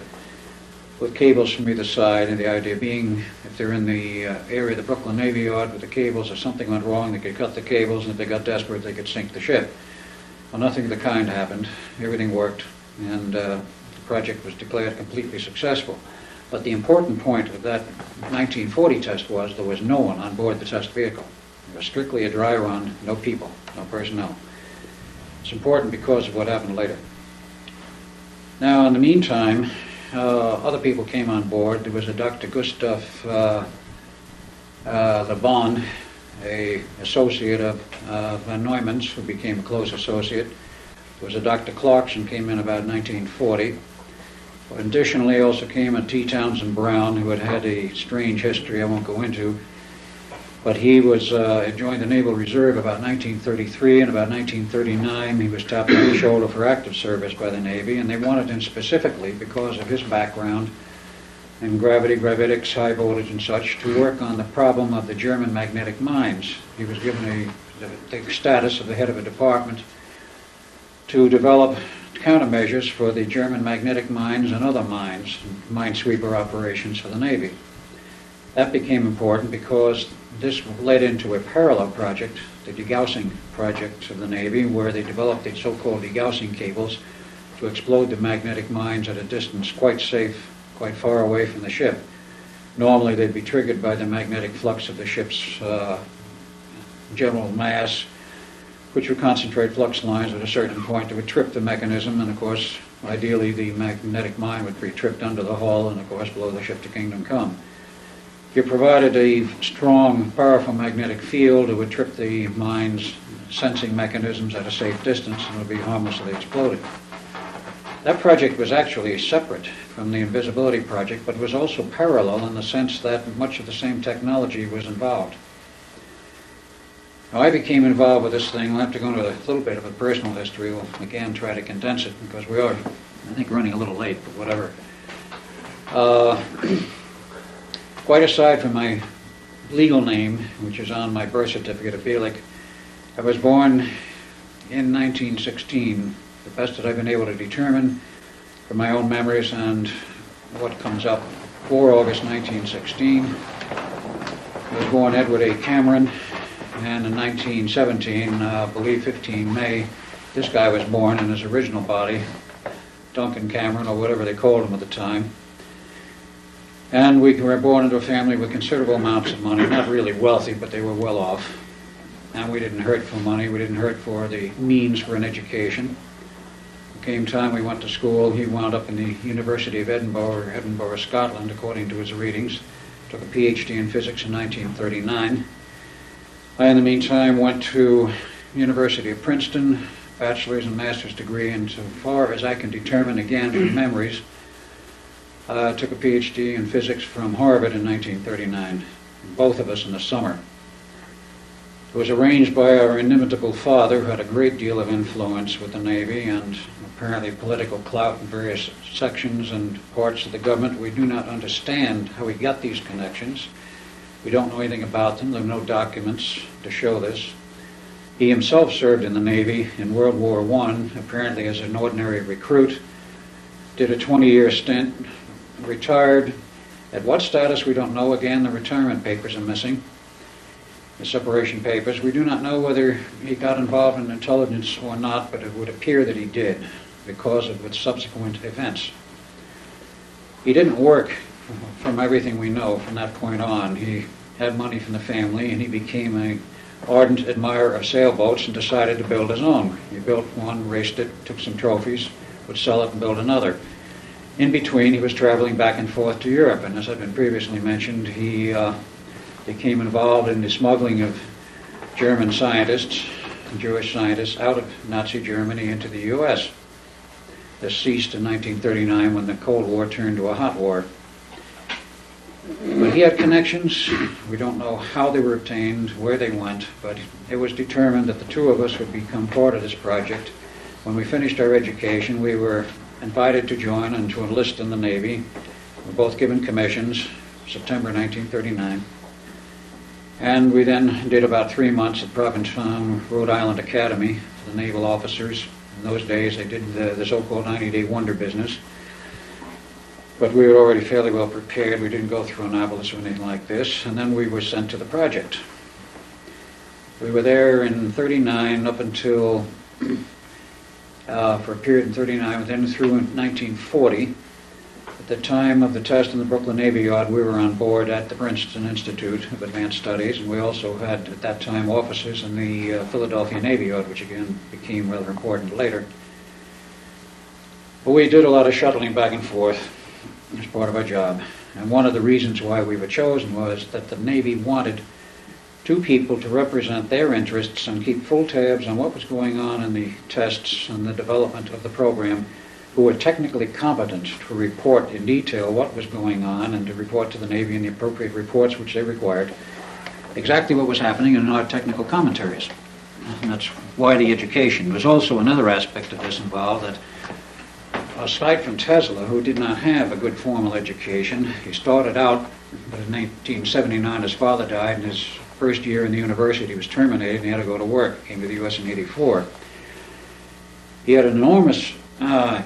[SPEAKER 7] with cables from either side, and the idea being if they're in the area of the Brooklyn Navy Yard with the cables, if something went wrong, they could cut the cables, and if they got desperate, they could sink the ship. Well, nothing of the kind happened. Everything worked, and the project was declared completely successful. But the important point of that 1940 test was there was no one on board the test vehicle. It was strictly a dry run, no people, no personnel. It's important because of what happened later. Now, in the meantime, other people came on board. There was a Dr. Gustav Lebon, an associate of Van Neumann's, who became a close associate. There was a Dr. Clarkson, came in about 1940. Additionally, also came a T. Townsend Brown, who had had a strange history I won't go into. But he was joined the Naval Reserve about 1933, and about 1939 he was tapped on the shoulder for active service by the Navy, and they wanted him specifically because of his background in gravity, gravitics, high voltage and such, to work on the problem of the German magnetic mines. He was given the status of the head of a department to develop countermeasures for the German magnetic mines and other mines, minesweeper operations for the Navy. That became important because this led into a parallel project, the degaussing project of the Navy, where they developed the so-called degaussing cables to explode the magnetic mines at a distance quite safe, quite far away from the ship. Normally they'd be triggered by the magnetic flux of the ship's general mass, which would concentrate flux lines at a certain point that would trip the mechanism, and of course, ideally the magnetic mine would be tripped under the hull and of course blow the ship to kingdom come. You provided a strong, powerful magnetic field, it would trip the mine's sensing mechanisms at a safe distance and would be harmlessly exploded. That project was actually separate from the invisibility project, but was also parallel in the sense that much of the same technology was involved. Now, I became involved with this thing. I'll have to go into a little bit of a personal history. We'll again try to condense it because we are, I think, running a little late, but whatever. Quite aside from my legal name, which is on my birth certificate of Bielek, I was born in 1916, the best that I've been able to determine from my own memories and what comes up. 4 August 1916. I was born Edward A. Camron, and in 1917, I believe 15 May, this guy was born in his original body, Duncan Camron, or whatever they called him at the time. And we were born into a family with considerable amounts of money, not really wealthy, but they were well off. And we didn't hurt for money, we didn't hurt for the means for an education. Came time we went to school, he wound up in the University of Edinburgh, Scotland, according to his readings. Took a PhD in physics in 1939. I, in the meantime, went to University of Princeton, bachelor's and master's degree, and so far as I can determine, again, from memories, took a PhD in physics from Harvard in 1939, both of us in the summer. It was arranged by our inimitable father, who had a great deal of influence with the Navy and apparently political clout in various sections and parts of the government. We do not understand how he got these connections. We don't know anything about them. There are no documents to show this. He himself served in the Navy in World War I, apparently as an ordinary recruit, did a 20-year stint, retired. At what status, we don't know. Again, the retirement papers are missing, the separation papers. We do not know whether he got involved in intelligence or not, but it would appear that he did because of its subsequent events. He didn't work, from everything we know from that point on. He had money from the family, and he became an ardent admirer of sailboats and decided to build his own. He built one, raced it, took some trophies, would sell it and build another. In between, he was traveling back and forth to Europe, and as had been previously mentioned, he became involved in the smuggling of German scientists Jewish scientists out of Nazi Germany into the U.S. This ceased in 1939 when the Cold War turned to a hot war. But he had connections. We don't know how they were obtained, where they went, but it was determined that the two of us would become part of this project. When we finished our education, we were invited to join and to enlist in the Navy. We were both given commissions, September 1939. And we then did about 3 months at Provincetown, Rhode Island Academy for the naval officers. In those days, they did the so-called 90-day wonder business. But we were already fairly well prepared. We didn't go through Annapolis or anything like this. And then we were sent to the project. We were there in 39 up until, for a period in 39, then through 1940. At the time of the test in the Brooklyn Navy Yard, we were on board at the Princeton Institute of Advanced Studies, and we also had, at that time, offices in the Philadelphia Navy Yard, which again became rather important later. But we did a lot of shuttling back and forth as part of our job. And one of the reasons why we were chosen was that the Navy wanted two people to represent their interests and keep full tabs on what was going on in the tests and the development of the program, who were technically competent to report in detail what was going on and to report to the Navy in the appropriate reports which they required, exactly what was happening in our technical commentaries. And that's why the education. There was also another aspect of this involved, that aside from Tesla, who did not have a good formal education, he started out, but in 1979 his father died, and his first year in the university he was terminated and he had to go to work. He came to the U.S. in '84. He had an enormous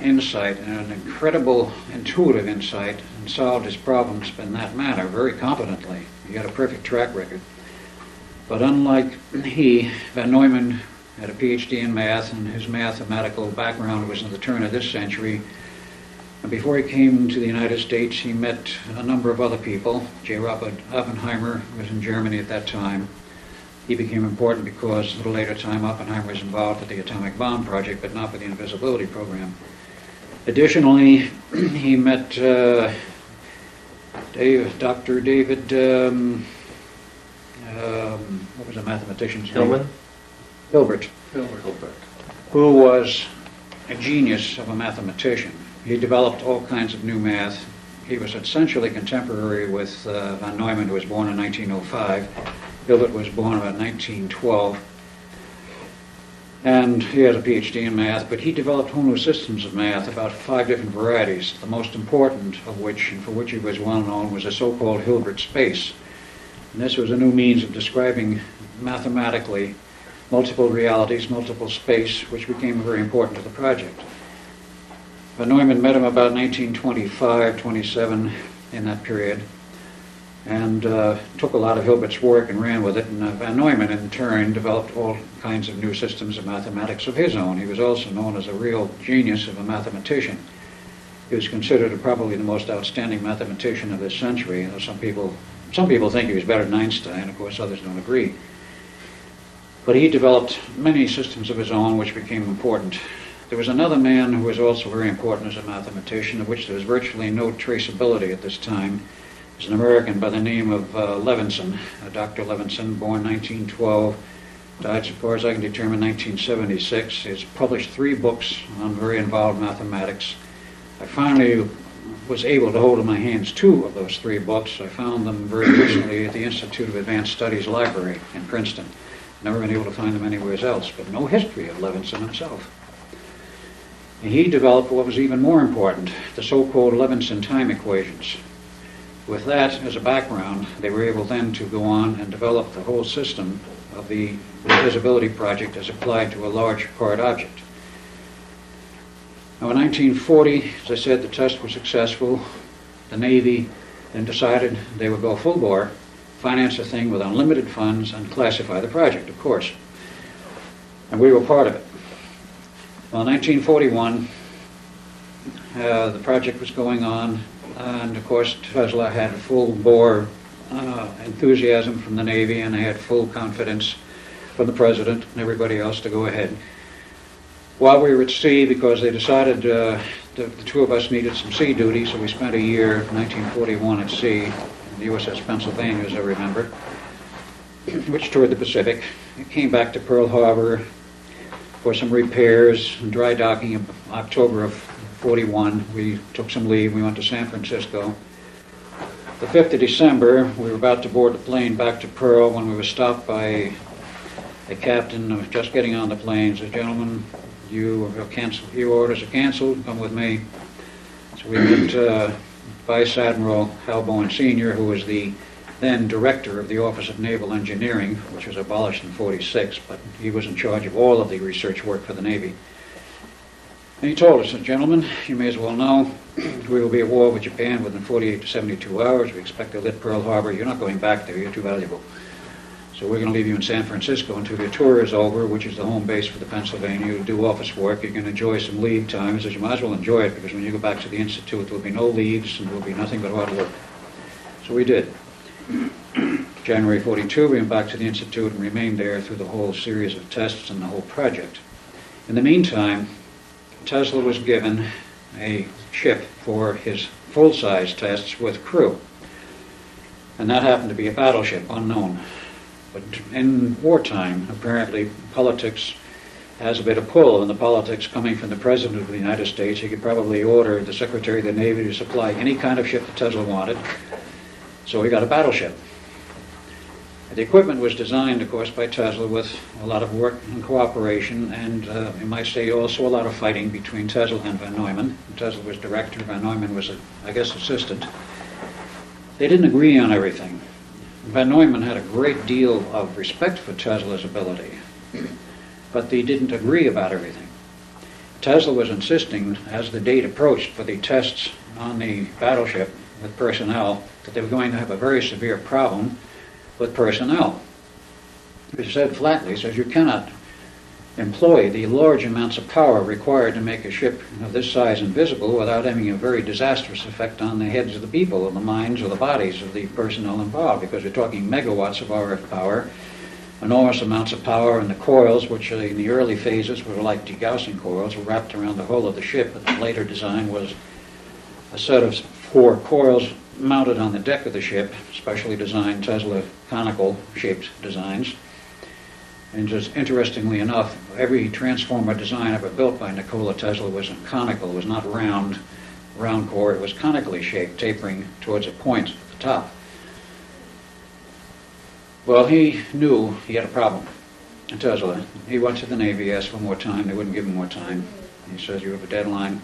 [SPEAKER 7] insight and an incredible intuitive insight, and solved his problems in that manner very competently. He had a perfect track record. But unlike he, Van Neumann had a PhD in math, and his mathematical background was in the turn of this century. And before he came to the United States, he met a number of other people. J. Robert Oppenheimer was in Germany at that time. He became important because a little later time Oppenheimer was involved with the atomic bomb project, but not with the invisibility program. Additionally, he met Dr. David, what was the mathematician's name? Hilbert, who was a genius of a mathematician. He developed all kinds of new math. He was essentially contemporary with Van Neumann, who was born in 1905. Hilbert was born about 1912. And he had a PhD in math, but he developed whole new systems of math, about 5 different varieties, the most important of which, and for which he was well known, was a so-called Hilbert space. And this was a new means of describing mathematically multiple realities, multiple space, which became very important to the project. Van Neumann met him about 1925, 27 in that period, and took a lot of Hilbert's work and ran with it. And Van Neumann, in turn, developed all kinds of new systems of mathematics of his own. He was also known as a real genius of a mathematician. He was considered probably the most outstanding mathematician of this century. You know, some people think he was better than Einstein. Of course, others don't agree. But he developed many systems of his own which became important. There was another man who was also very important as a mathematician, of which there was virtually no traceability at this time. He was an American by the name of Levinson, Dr. Levinson, born 1912, died, as far as I can determine, 1976. He's published 3 books on very involved mathematics. I finally was able to hold in my hands 2 of those 3 books. I found them very recently at the Institute of Advanced Studies Library in Princeton. Never been able to find them anywhere else, but no history of Levinson himself. And he developed what was even more important, the so-called Levinson time equations. With that as a background, they were able then to go on and develop the whole system of the invisibility project as applied to a large part object. Now in 1940, as I said, the test was successful. The Navy then decided they would go full bore, finance the thing with unlimited funds, and classify the project, of course. And we were part of it. Well, in 1941, the project was going on, and of course Tesla had full bore enthusiasm from the Navy, and they had full confidence from the President and everybody else to go ahead. While we were at sea, because they decided the 2 of us needed some sea duty, so we spent a year, 1941, at sea, the USS Pennsylvania, as I remember. which toured the Pacific. He came back to Pearl Harbor for some repairs and dry docking in October of 41. We took some leave. We went to San Francisco. The 5th of December, we were about to board the plane back to Pearl when we were stopped by a captain who was just getting on the plane. He said, "Gentlemen, your orders are canceled. Come with me." So we met Vice Admiral Hal Bowen Sr., who was the then director of the Office of Naval Engineering, which was abolished in 46, but he was in charge of all of the research work for the Navy. And he told us, "Gentlemen, you may as well know, we will be at war with Japan within 48 to 72 hours. We expect to hit Pearl Harbor. You're not going back there. You're too valuable. So we're going to leave you in San Francisco until your tour is over, which is the home base for the Pennsylvania. You'll do office work. You can enjoy some leave time." He says, "You might as well enjoy it, because when you go back to the Institute, there will be no leaves and there will be nothing but hard work." So we did. January 42, we went back to the Institute and remained there through the whole series of tests and the whole project. In the meantime, Tesla was given a ship for his full-size tests with crew. And that happened to be a battleship, unknown. But in wartime, apparently, politics has a bit of pull, and the politics coming from the President of the United States, he could probably order the Secretary of the Navy to supply any kind of ship that Tesla wanted. So he got a battleship. The equipment was designed, of course, by Tesla with a lot of work and cooperation, and you might say also a lot of fighting between Tesla and Van Neumann. Tesla was director, Van Neumann was, I guess, assistant. They didn't agree on everything. Van Neumann had a great deal of respect for Tesla's ability, but they didn't agree about everything. Tesla was insisting, as the date approached for the tests on the battleship with personnel, that they were going to have a very severe problem with personnel. He said flatly, he says, "You cannot employ the large amounts of power required to make a ship of this size invisible without having a very disastrous effect on the heads of the people, or the minds or the bodies of the personnel involved, because we're talking megawatts of RF power, enormous amounts of power, and the coils, which in the early phases were like degaussing coils, were wrapped around the hull of the ship, but the later design was a set of 4 coils mounted on the deck of the ship, specially designed Tesla conical-shaped designs. And just interestingly enough, every transformer design ever built by Nikola Tesla was conical, was not round core, it was conically shaped, tapering towards a point at the top. Well, he knew he had a problem, Tesla. He went to the Navy, asked for more time, they wouldn't give him more time. He says, "You have a deadline."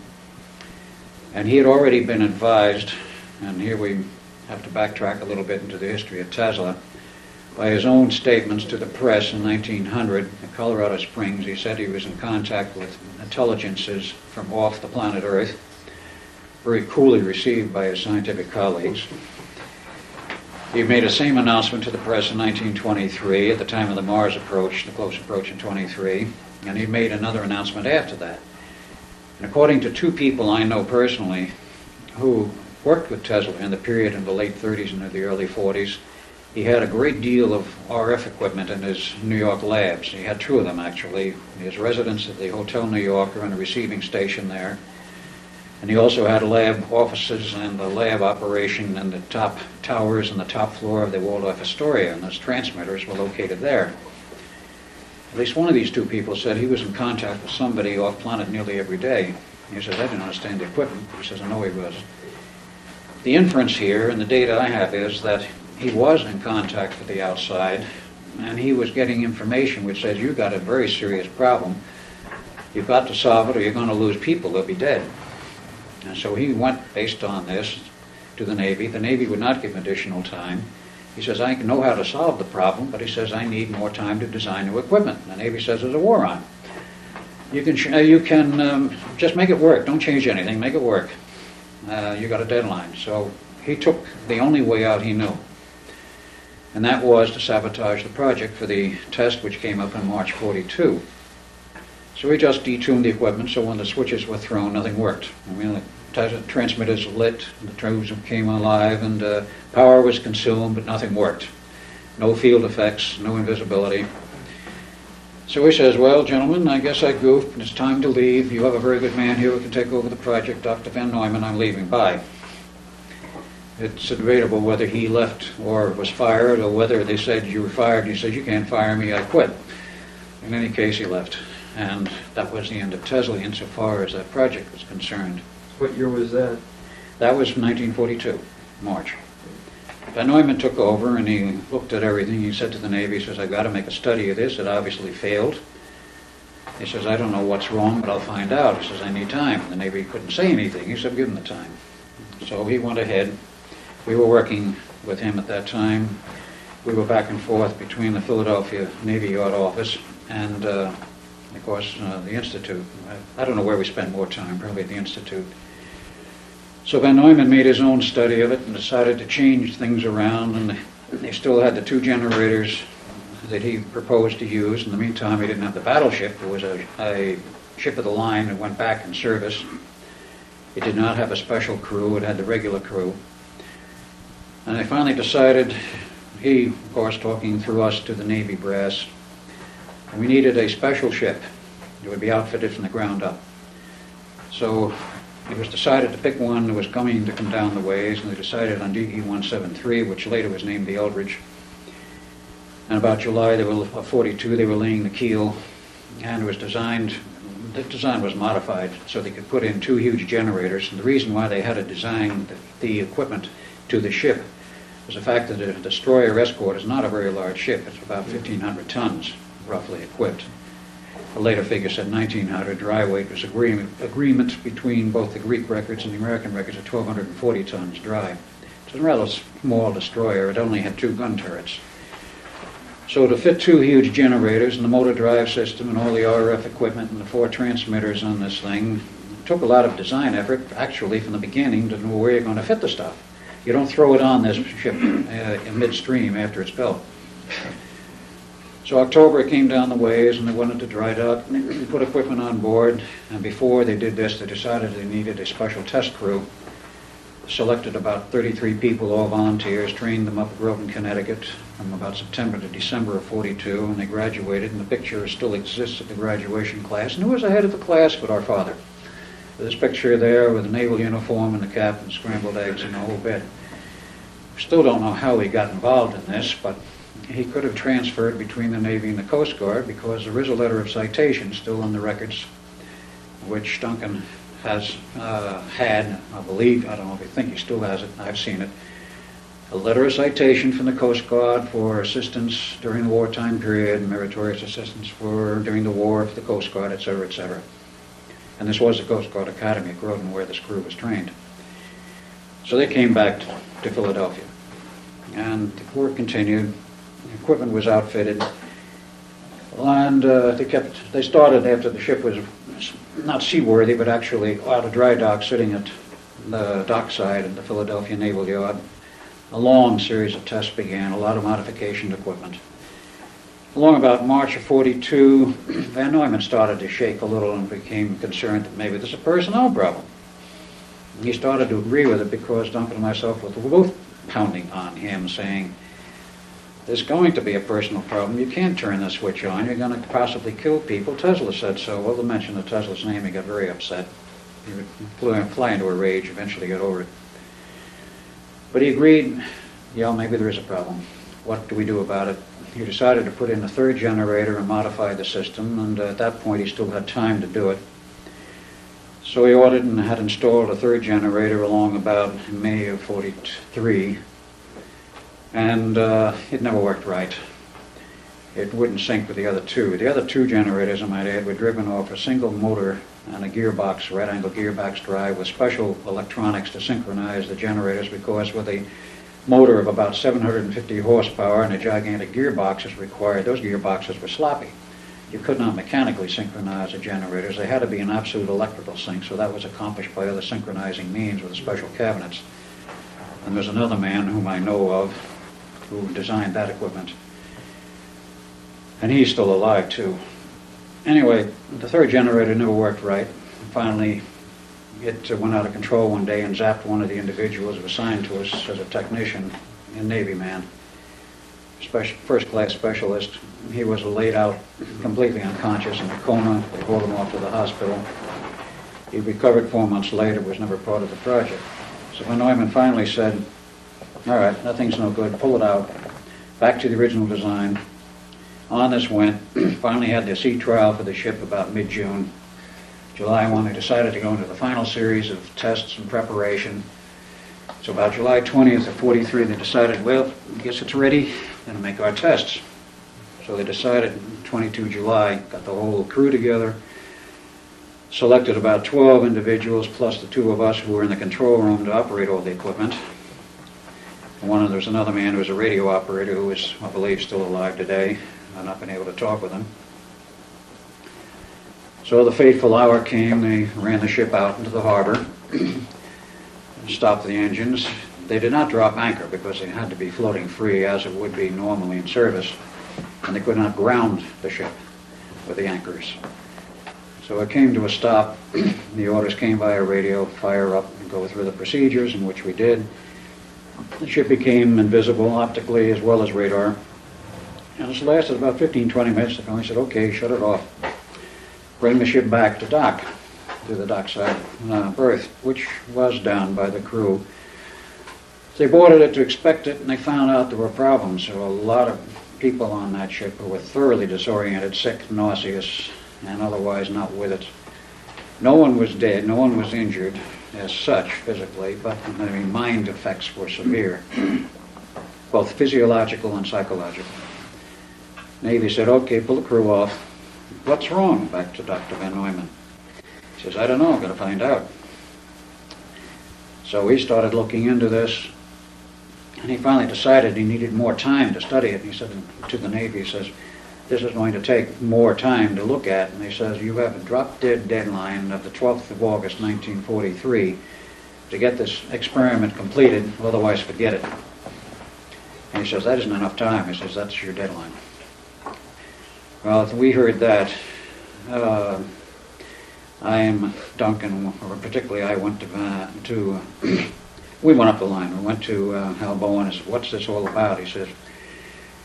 [SPEAKER 7] And he had already been advised, and here we have to backtrack a little bit into the history of Tesla. By his own statements to the press in 1900 in Colorado Springs, he said he was in contact with intelligences from off the planet Earth, very coolly received by his scientific colleagues. He made the same announcement to the press in 1923, at the time of the Mars approach, the close approach in 23, and he made another announcement after that. And according to 2 people I know personally who worked with Tesla in the period in the late 30s and the early 40s, he had a great deal of RF equipment in his New York labs. He had 2 of them, actually. His residence at the Hotel New York, and a receiving station there. And he also had lab offices and the lab operation in the top towers and the top floor of the Waldorf Astoria, and those transmitters were located there. At least one of these 2 people said he was in contact with somebody off-planet nearly every day. He says, "I didn't understand the equipment." He says, "I know he was." The inference here, and the data I have, is that he was in contact with the outside, and he was getting information which says, "You've got a very serious problem. You've got to solve it or you're going to lose people. They'll be dead." And so he went, based on this, to the Navy. The Navy would not give him additional time. He says, "I know how to solve the problem," but he says, "I need more time to design new equipment." The Navy says, "There's a war on. You can just make it work. Don't change anything. Make it work. You got a deadline." So he took the only way out he knew, and that was to sabotage the project for the test which came up in March 42. So he just detuned the equipment, so when the switches were thrown, nothing worked. I mean, the transmitters lit, the tubes came alive, and power was consumed, but nothing worked. No field effects, no invisibility. So he says, "Well, gentlemen, I guess I goofed, and it's time to leave. You have a very good man here who can take over the project, Dr. Van Neumann. I'm leaving. Bye." It's debatable whether he left or was fired, or whether they said, you were fired. He said, you can't fire me, I quit. In any case, he left. And that was the end of Tesla insofar as that project was concerned.
[SPEAKER 3] What year was that?
[SPEAKER 7] That was 1942, March. Van Neumann took over and he looked at everything. He said to the Navy, he says, I've got to make a study of this. It obviously failed. He says, I don't know what's wrong, but I'll find out. He says, I need time. The Navy couldn't say anything. He said, give him the time. So he went ahead. We were working with him at that time. We were back and forth between the Philadelphia Navy Yard office and, of course, the Institute. I don't know where we spent more time, probably at the Institute. So Van Neumann made his own study of it and decided to change things around, and they still had the 2 generators that he proposed to use. In the meantime, he didn't have the battleship. It was a ship of the line that went back in service. It did not have a special crew. It had the regular crew. And they finally decided, he, of course, talking through us to the Navy brass, we needed a special ship that would be outfitted from the ground up. So it was decided to pick one that was going to come down the ways, and they decided on DE-173, which later was named the Eldridge. And about July of 42, they were laying the keel, and it was designed, the design was modified so they could put in 2 huge generators. And the reason why they had to design the equipment to the ship was the fact that the destroyer escort is not a very large ship. It's about 1,500 tons, roughly equipped. A later figure said 1,900. Dry weight was agreement between both the Greek records and the American records of 1,240 tons dry. It's a rather small destroyer. It only had 2 gun turrets. So to fit 2 huge generators and the motor drive system and all the RF equipment and the 4 transmitters on this thing, it took a lot of design effort, actually, from the beginning to know where you're going to fit the stuff. You don't throw it on this ship in midstream after it's built. So October it came down the ways and they wanted to dry dock. They put equipment on board, and before they did this, they decided they needed a special test crew. Selected about 33 people, all volunteers, trained them up at Groton, Connecticut from about September to December of 42, and they graduated, and the picture still exists of the graduation class. And who was ahead of the class but our father? This picture there with the naval uniform and the cap and scrambled eggs and the whole bit. Still don't know how he got involved in this, but he could have transferred between the Navy and the Coast Guard, because there is a letter of citation still in the records, which Duncan has had, I believe, I don't know if you think he still has it, I've seen it, a letter of citation from the Coast Guard for assistance during the wartime period, meritorious assistance for during the war for the Coast Guard, etc., etc. And this was the Coast Guard Academy at Groton where this crew was trained. So they came back to Philadelphia, and the work continued. The equipment was outfitted, and they started after the ship was not seaworthy, but actually out of dry dock, sitting at the dockside at the Philadelphia Naval Yard. A long series of tests began, a lot of modification to equipment. Along about March of 42, Van Neumann started to shake a little and became concerned that maybe there's a personnel problem. And he started to agree with it because Duncan and myself were both pounding on him, saying, there's going to be a personal problem. You can't turn the switch on. You're going to possibly kill people. Tesla said so. Well, to mention the Tesla's name, he got very upset. He would fly into a rage, eventually got over it. But he agreed, yeah, maybe there is a problem. What do we do about it? He decided to put in a 3rd generator and modify the system, and at that point he still had time to do it. So he ordered and had installed a 3rd generator along about May of 43. And it never worked right. It wouldn't sync with the other 2. The other 2 generators, I might add, were driven off a single motor and a gearbox, right-angle gearbox drive with special electronics to synchronize the generators, because with a motor of about 750 horsepower and a gigantic gearbox is required, those gearboxes were sloppy. You could not mechanically synchronize the generators. They had to be an absolute electrical sync, so that was accomplished by other synchronizing means with the special cabinets. And there's another man whom I know of who designed that equipment. And he's still alive, too. Anyway, the 3rd generator never worked right. Finally, it went out of control one day and zapped one of the individuals who was assigned to us as a technician, a Navy man, first-class specialist. He was laid out completely unconscious in a coma. They hauled him off to the hospital. He recovered 4 months later, was never part of the project. So Van Neumann finally said, All right, that thing's no good. Pull it out. Back to the original design. On this went. Finally had the sea trial for the ship about mid-June. July 1, they decided to go into the final series of tests and preparation. So about July 20th of 43, they decided, well, I guess it's ready. Going to make our tests. So they decided 22 July, got the whole crew together, selected about 12 individuals plus the two of us who were in the control room to operate all the equipment. There was another man who was a radio operator who is, I believe, still alive today. I've not been able to talk with him. So the fateful hour came. They ran the ship out into the harbor, stopped the engines. They did not drop anchor because they had to be floating free as it would be normally in service, and they could not ground the ship with the anchors. So it came to a stop. The orders came via radio, fire up and go through the procedures, in which we did. The ship became invisible optically as well as radar. And this lasted about 15-20 minutes. They finally said, okay, shut it off. Bring the ship back to dock, to the dockside berth, which was done by the crew. They boarded it to expect it, and they found out there were problems. There were a lot of people on that ship who were thoroughly disoriented, sick, nauseous, and otherwise not with it. No one was dead, no one was injured as such physically, but the mind effects were severe, both physiological and psychological. Navy said, okay, pull the crew off. What's wrong? Back to Dr. Van Neumann. He says, I don't know, I'm going to find out. So we started looking into this, and he finally decided he needed more time to study it. And he said to the Navy, he says, this is going to take more time to look at. And he says, you have a drop-dead deadline of the 12th of August, 1943, to get this experiment completed, otherwise forget it. And he says, that isn't enough time. He says, that's your deadline. Well, we heard that. Duncan, or particularly I went to we went up the line. We went to Hal Bowen and said, what's this all about? He says,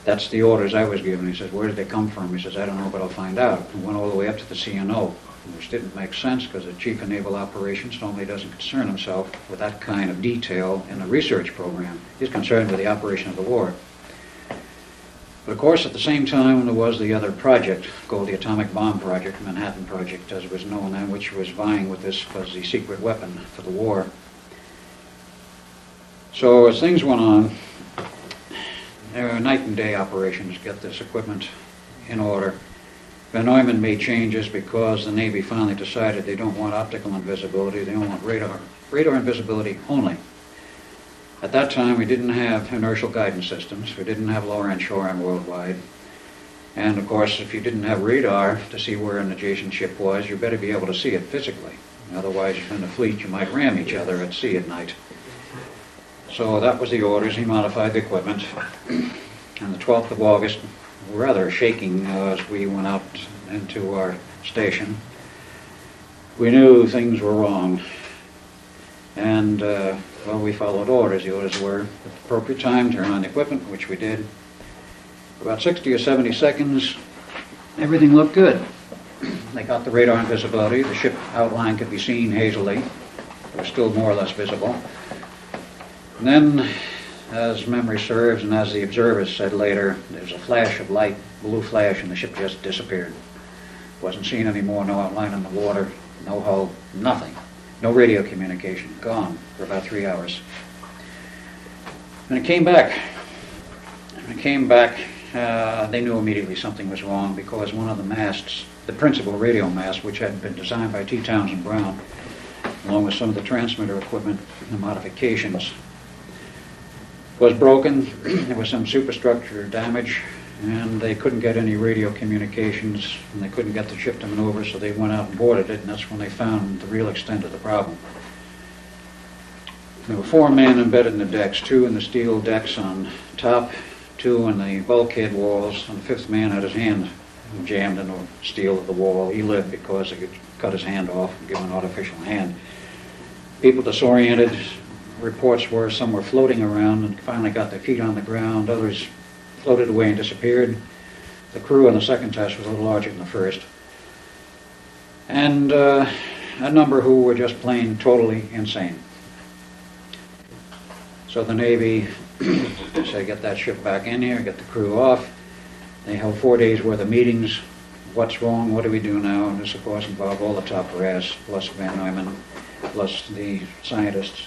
[SPEAKER 7] that's the orders I was given. He says, where did they come from? He says, I don't know, but I'll find out. We went all the way up to the CNO, which didn't make sense because the Chief of Naval Operations normally doesn't concern himself with that kind of detail in a research program. He's concerned with the operation of the war. But of course, at the same time, there was the other project called the Atomic Bomb Project, Manhattan Project, as it was known then, which was vying with this as the secret weapon for the war. So as things went on, there were night and day operations to get this equipment in order. Van Neumann made changes because the Navy finally decided they don't want optical invisibility, they don't want radar invisibility only. At that time, we didn't have inertial guidance systems. We didn't have lower-end shore-end worldwide. And, of course, if you didn't have radar to see where an adjacent ship was, you better be able to see it physically. Otherwise, in the fleet, you might ram each other at sea at night. So that was the orders. He modified the equipment. On the 12th of August, rather shaking as we went out into our station, we knew things were wrong. And, well, we followed orders. The orders were, at the appropriate time, turn on the equipment, which we did. For about 60 or 70 seconds, everything looked good. They got the radar invisibility. The ship outline could be seen hazily. It was still more or less visible. And then, as memory serves, and as the observers said later, there was a flash of light, blue flash, and the ship just disappeared. Wasn't seen anymore, no outline in the water, no hull, nothing. No radio communication, gone for about 3 hours. When it came back, they knew immediately something was wrong because one of the masts, the principal radio mast, which had been designed by T. Townsend Brown, along with some of the transmitter equipment and the modifications, was broken. There was some superstructure damage, and they couldn't get any radio communications, and they couldn't get the ship to maneuver, so they went out and boarded it, and that's when they found the real extent of the problem. There were 4 men embedded in the decks, 2 in the steel decks on top, 2 in the bulkhead walls, and the 5th man had his hand jammed in the steel of the wall. He lived because they could cut his hand off and give him an artificial hand. People disoriented. Reports were some were floating around and finally got their feet on the ground. Others floated away and disappeared. The crew on the second test was a little larger than the first. And a number who were just plain totally insane. So the Navy said, get that ship back in here, get the crew off. They held 4 days worth of meetings. What's wrong? What do we do now? And this, of course, involved all the top brass, plus Van Neumann, plus the scientists.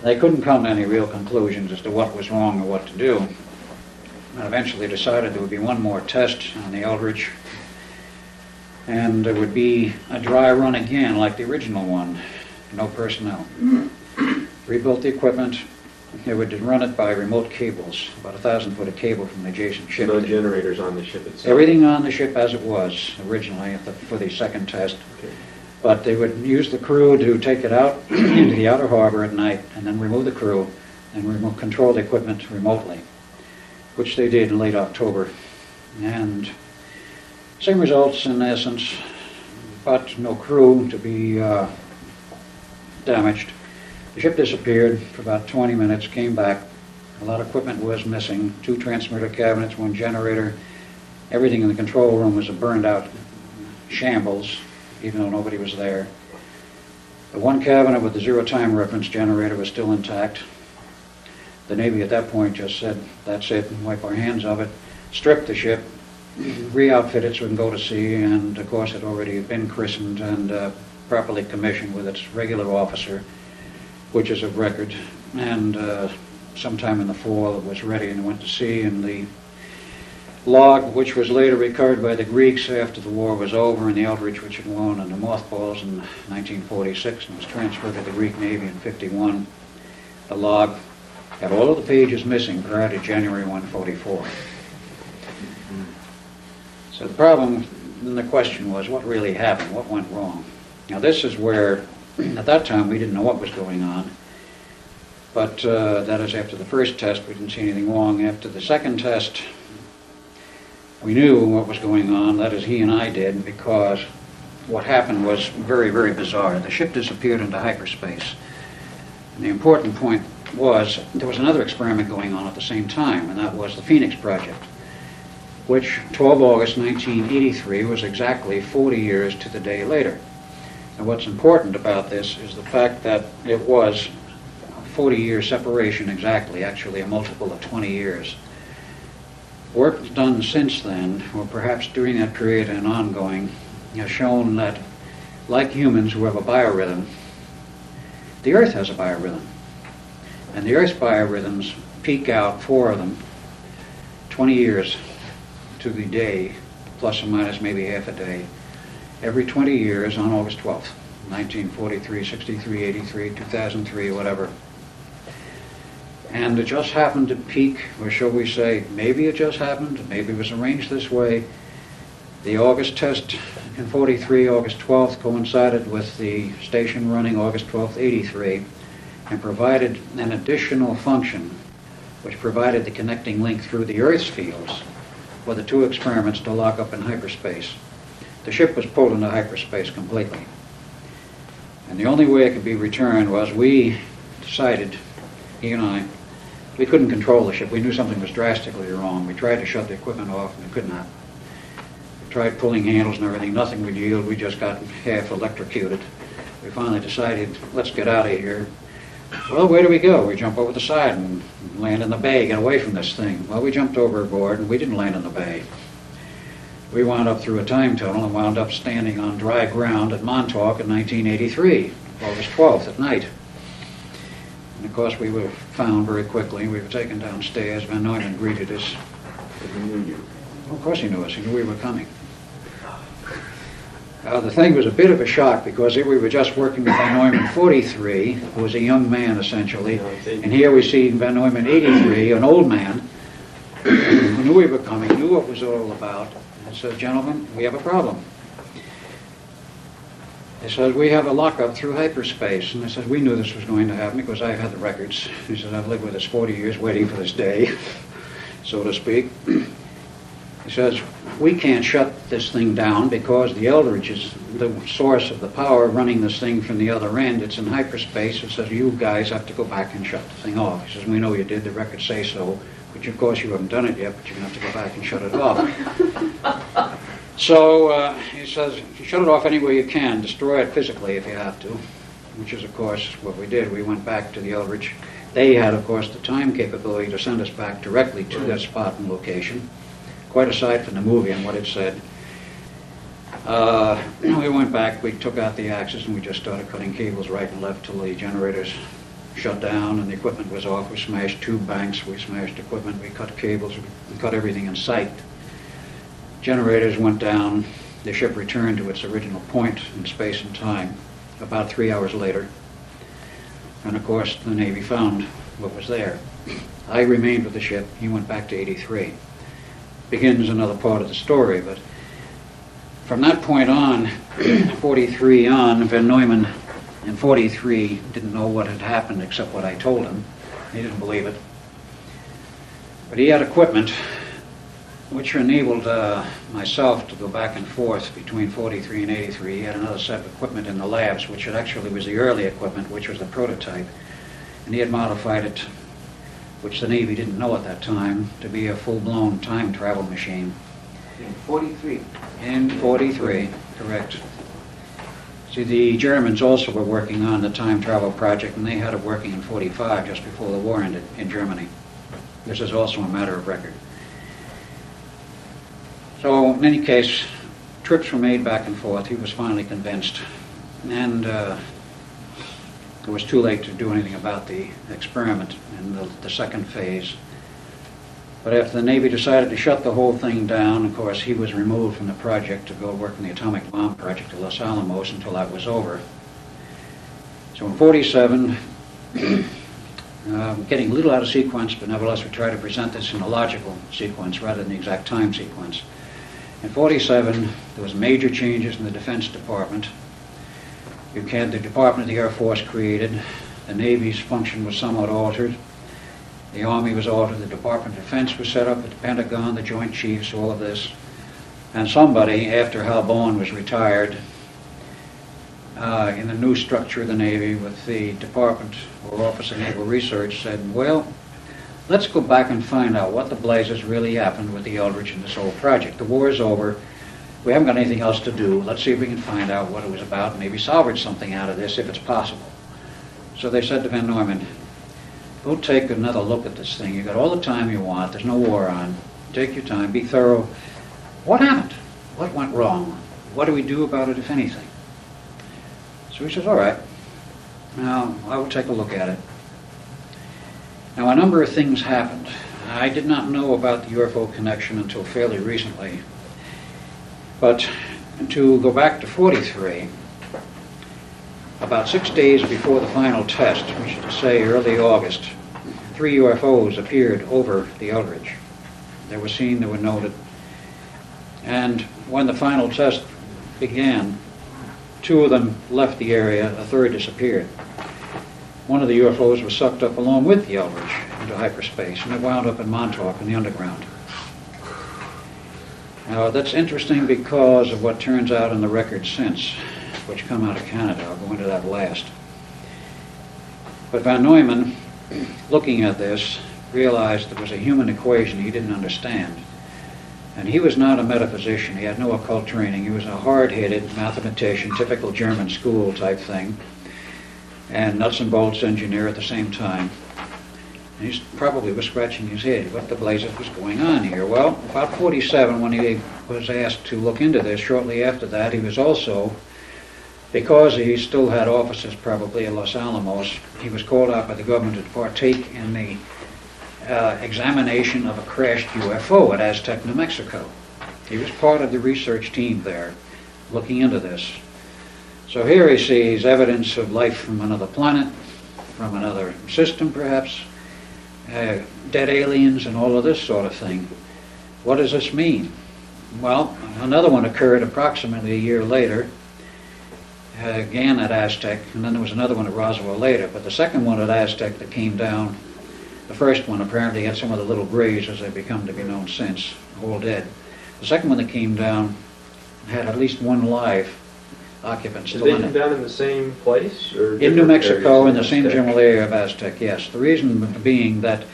[SPEAKER 7] They couldn't come to any real conclusions as to what was wrong or what to do. And eventually decided there would be one more test on the Eldridge, and there would be a dry run again like the original one, no personnel. Rebuilt the equipment. They would run it by remote cables, about 1,000 foot of cable from the adjacent ship.
[SPEAKER 3] No generators on the ship itself?
[SPEAKER 7] Everything on the ship as it was originally for the second test.
[SPEAKER 3] Okay.
[SPEAKER 7] But they would use the crew to take it out into the outer harbor at night and then remove the crew and control the equipment remotely, which they did in late October. And same results in essence, but no crew to be damaged. The ship disappeared for about 20 minutes, came back. A lot of equipment was missing, 2 transmitter cabinets, 1 generator. Everything in the control room was a burned out shambles, even though nobody was there. The 1 cabinet with the 0 time reference generator was still intact. The Navy at that point just said, that's it, and wipe our hands of it, stripped the ship, re-outfit it so it can go to sea, and of course it already had been christened and properly commissioned with its regular officer, which is of record, and sometime in the fall it was ready and went to sea, and the log, which was later recovered by the Greeks after the war was over, and the Eldridge, which had gone into mothballs in 1946 and was transferred to the Greek Navy in 51, the log had all of the pages missing prior to January 144. So the problem, then the question was, what really happened? What went wrong? Now this is where, at that time, we didn't know what was going on. But that is after the first test, we didn't see anything wrong. After the second test, we knew what was going on. That is, he and I did, because what happened was very, very bizarre. The ship disappeared into hyperspace. And the important point was, there was another experiment going on at the same time, and that was the Phoenix Project, which 12 August 1983 was exactly 40 years to the day later. And what's important about this is the fact that it was a 40-year separation exactly, actually a multiple of 20 years. Work done since then, or perhaps during that period and ongoing, has shown that, like humans who have a biorhythm, the Earth has a biorhythm. And the Earth's biorhythms peak out, 4 of them, 20 years to the day, plus or minus maybe half a day, every 20 years on August 12th, 1943, 63, 83, 2003, whatever. And it just happened to peak, or shall we say, maybe it just happened, maybe it was arranged this way. The August test in 43, August 12th, coincided with the station running August 12th, 83, and provided an additional function, which provided the connecting link through the Earth's fields for the 2 experiments to lock up in hyperspace. The ship was pulled into hyperspace completely. And the only way it could be returned was we decided, he and I, we couldn't control the ship. We knew something was drastically wrong. We tried to shut the equipment off and we could not. We tried pulling handles and everything. Nothing would yield. We just got half electrocuted. We finally decided, let's get out of here. Well, where do we go? We jump over the side and land in the bay, get away from this thing. Well, we jumped overboard and we didn't land in the bay. We wound up through a time tunnel and wound up standing on dry ground at Montauk in 1983, August 12th at night. And of course we were found very quickly. We were taken downstairs. Van Neumann greeted us.
[SPEAKER 3] He knew you.
[SPEAKER 7] Well, of course he knew us. He knew we were coming. The thing was a bit of a shock because here we were just working with Van Neumann 43, who was a young man essentially, and here we see Van Neumann 83, an old man, who knew we were coming, knew what it was all about, and said, gentlemen, we have a problem. He says, we have a lockup through hyperspace. And I said, we knew this was going to happen because I've had the records. He says, I've lived with this 40 years waiting for this day, so to speak. He says, we can't shut this thing down because the Eldridge is the source of the power running this thing from the other end. It's in hyperspace. It says, you guys have to go back and shut the thing off. He says, we know you did. The records say so. But of course you haven't done it yet, but you're going to have to go back and shut it off. So he says, you shut it off any way you can. Destroy it physically if you have to, which is, of course, what we did. We went back to the Eldridge, They had, of course, the time capability to send us back directly to that spot and location, quite aside from the movie and what it said. We went back, we took out the axes, and we just started cutting cables right and left till the generators shut down and the equipment was off. We smashed tube banks, we smashed equipment, we cut cables, we cut everything in sight. Generators went down, the ship returned to its original point in space and time about 3 hours later. And of course, the Navy found what was there. I remained with the ship, he went back to 83. Begins another part of the story, but from that point on, 43 on, Van Neumann in 43 didn't know what had happened except what I told him. He didn't believe it. But he had equipment which enabled myself to go back and forth between 43 and 83. He had another set of equipment in the labs, which actually was the early equipment, which was the prototype. And he had modified it, which the Navy didn't know at that time, to be a full-blown time travel machine.
[SPEAKER 5] In 43.
[SPEAKER 7] In 43, correct. See, the Germans also were working on the time travel project, and they had it working in 45, just before the war ended, in Germany. This is also a matter of record. So, in any case, trips were made back and forth. He was finally convinced. And it was too late to do anything about the experiment in the second phase. But after the Navy decided to shut the whole thing down, of course, he was removed from the project to go work on the atomic bomb project at Los Alamos until that was over. So in 47, getting a little out of sequence, but nevertheless we try to present this in a logical sequence rather than the exact time sequence. In 47, there was major changes in the Defense Department. You had the Department of the Air Force created. The Navy's function was somewhat altered. The Army was altered, the Department of Defense was set up at the Pentagon, the Joint Chiefs, all of this. And somebody, after Hal Bowen was retired, in the new structure of the Navy with the Department or Office of Naval Research said, well, let's go back and find out what the blazes really happened with the Eldridge and this whole project. The war is over. We haven't got anything else to do. Let's see if we can find out what it was about and maybe salvage something out of this if it's possible. So they said to Van Neumann, go take another look at this thing. You've got all the time you want. There's no war on. Take your time. Be thorough. What happened? What went wrong? What do we do about it, if anything? So he says, all right. Now, I will take a look at it. Now, a number of things happened. I did not know about the UFO connection until fairly recently. But to go back to 43, about 6 days before the final test, which is to say early August, 3 UFOs appeared over the Eldridge. They were seen, they were noted. And when the final test began, 2 of them left the area, a third disappeared. One of the UFOs was sucked up along with the Eldridge into hyperspace, and it wound up in Montauk in the underground. Now, that's interesting because of what turns out in the records since, which come out of Canada. I'll go into that last. But Van Neumann, looking at this, realized there was a human equation he didn't understand. And he was not a metaphysician. He had no occult training. He was a hard-headed mathematician, typical German school type thing, and nuts and bolts engineer at the same time. And he probably was scratching his head. What the blazes was going on here? Well, about 47, when he was asked to look into this, shortly after that, he was also, because he still had offices probably in Los Alamos, he was called out by the government to partake in the examination of a crashed UFO at Aztec, New Mexico. He was part of the research team there, looking into this. So here he sees evidence of life from another planet, from another system perhaps, dead aliens and all of this sort of thing. What does this mean? Well, another one occurred approximately a year later, again at Aztec, and then there was another one at Roswell later. But the second one at Aztec that came down, the first one apparently had some of the little grays, as they've become to be known since, all dead. The second one that came down had at least one live occupant
[SPEAKER 3] Did
[SPEAKER 7] still
[SPEAKER 3] they
[SPEAKER 7] in
[SPEAKER 3] come
[SPEAKER 7] it.
[SPEAKER 3] down in the same place? Or
[SPEAKER 7] In New
[SPEAKER 3] different
[SPEAKER 7] Mexico,
[SPEAKER 3] areas
[SPEAKER 7] in the same
[SPEAKER 3] Aztec?
[SPEAKER 7] general area of Aztec, yes. The reason being that,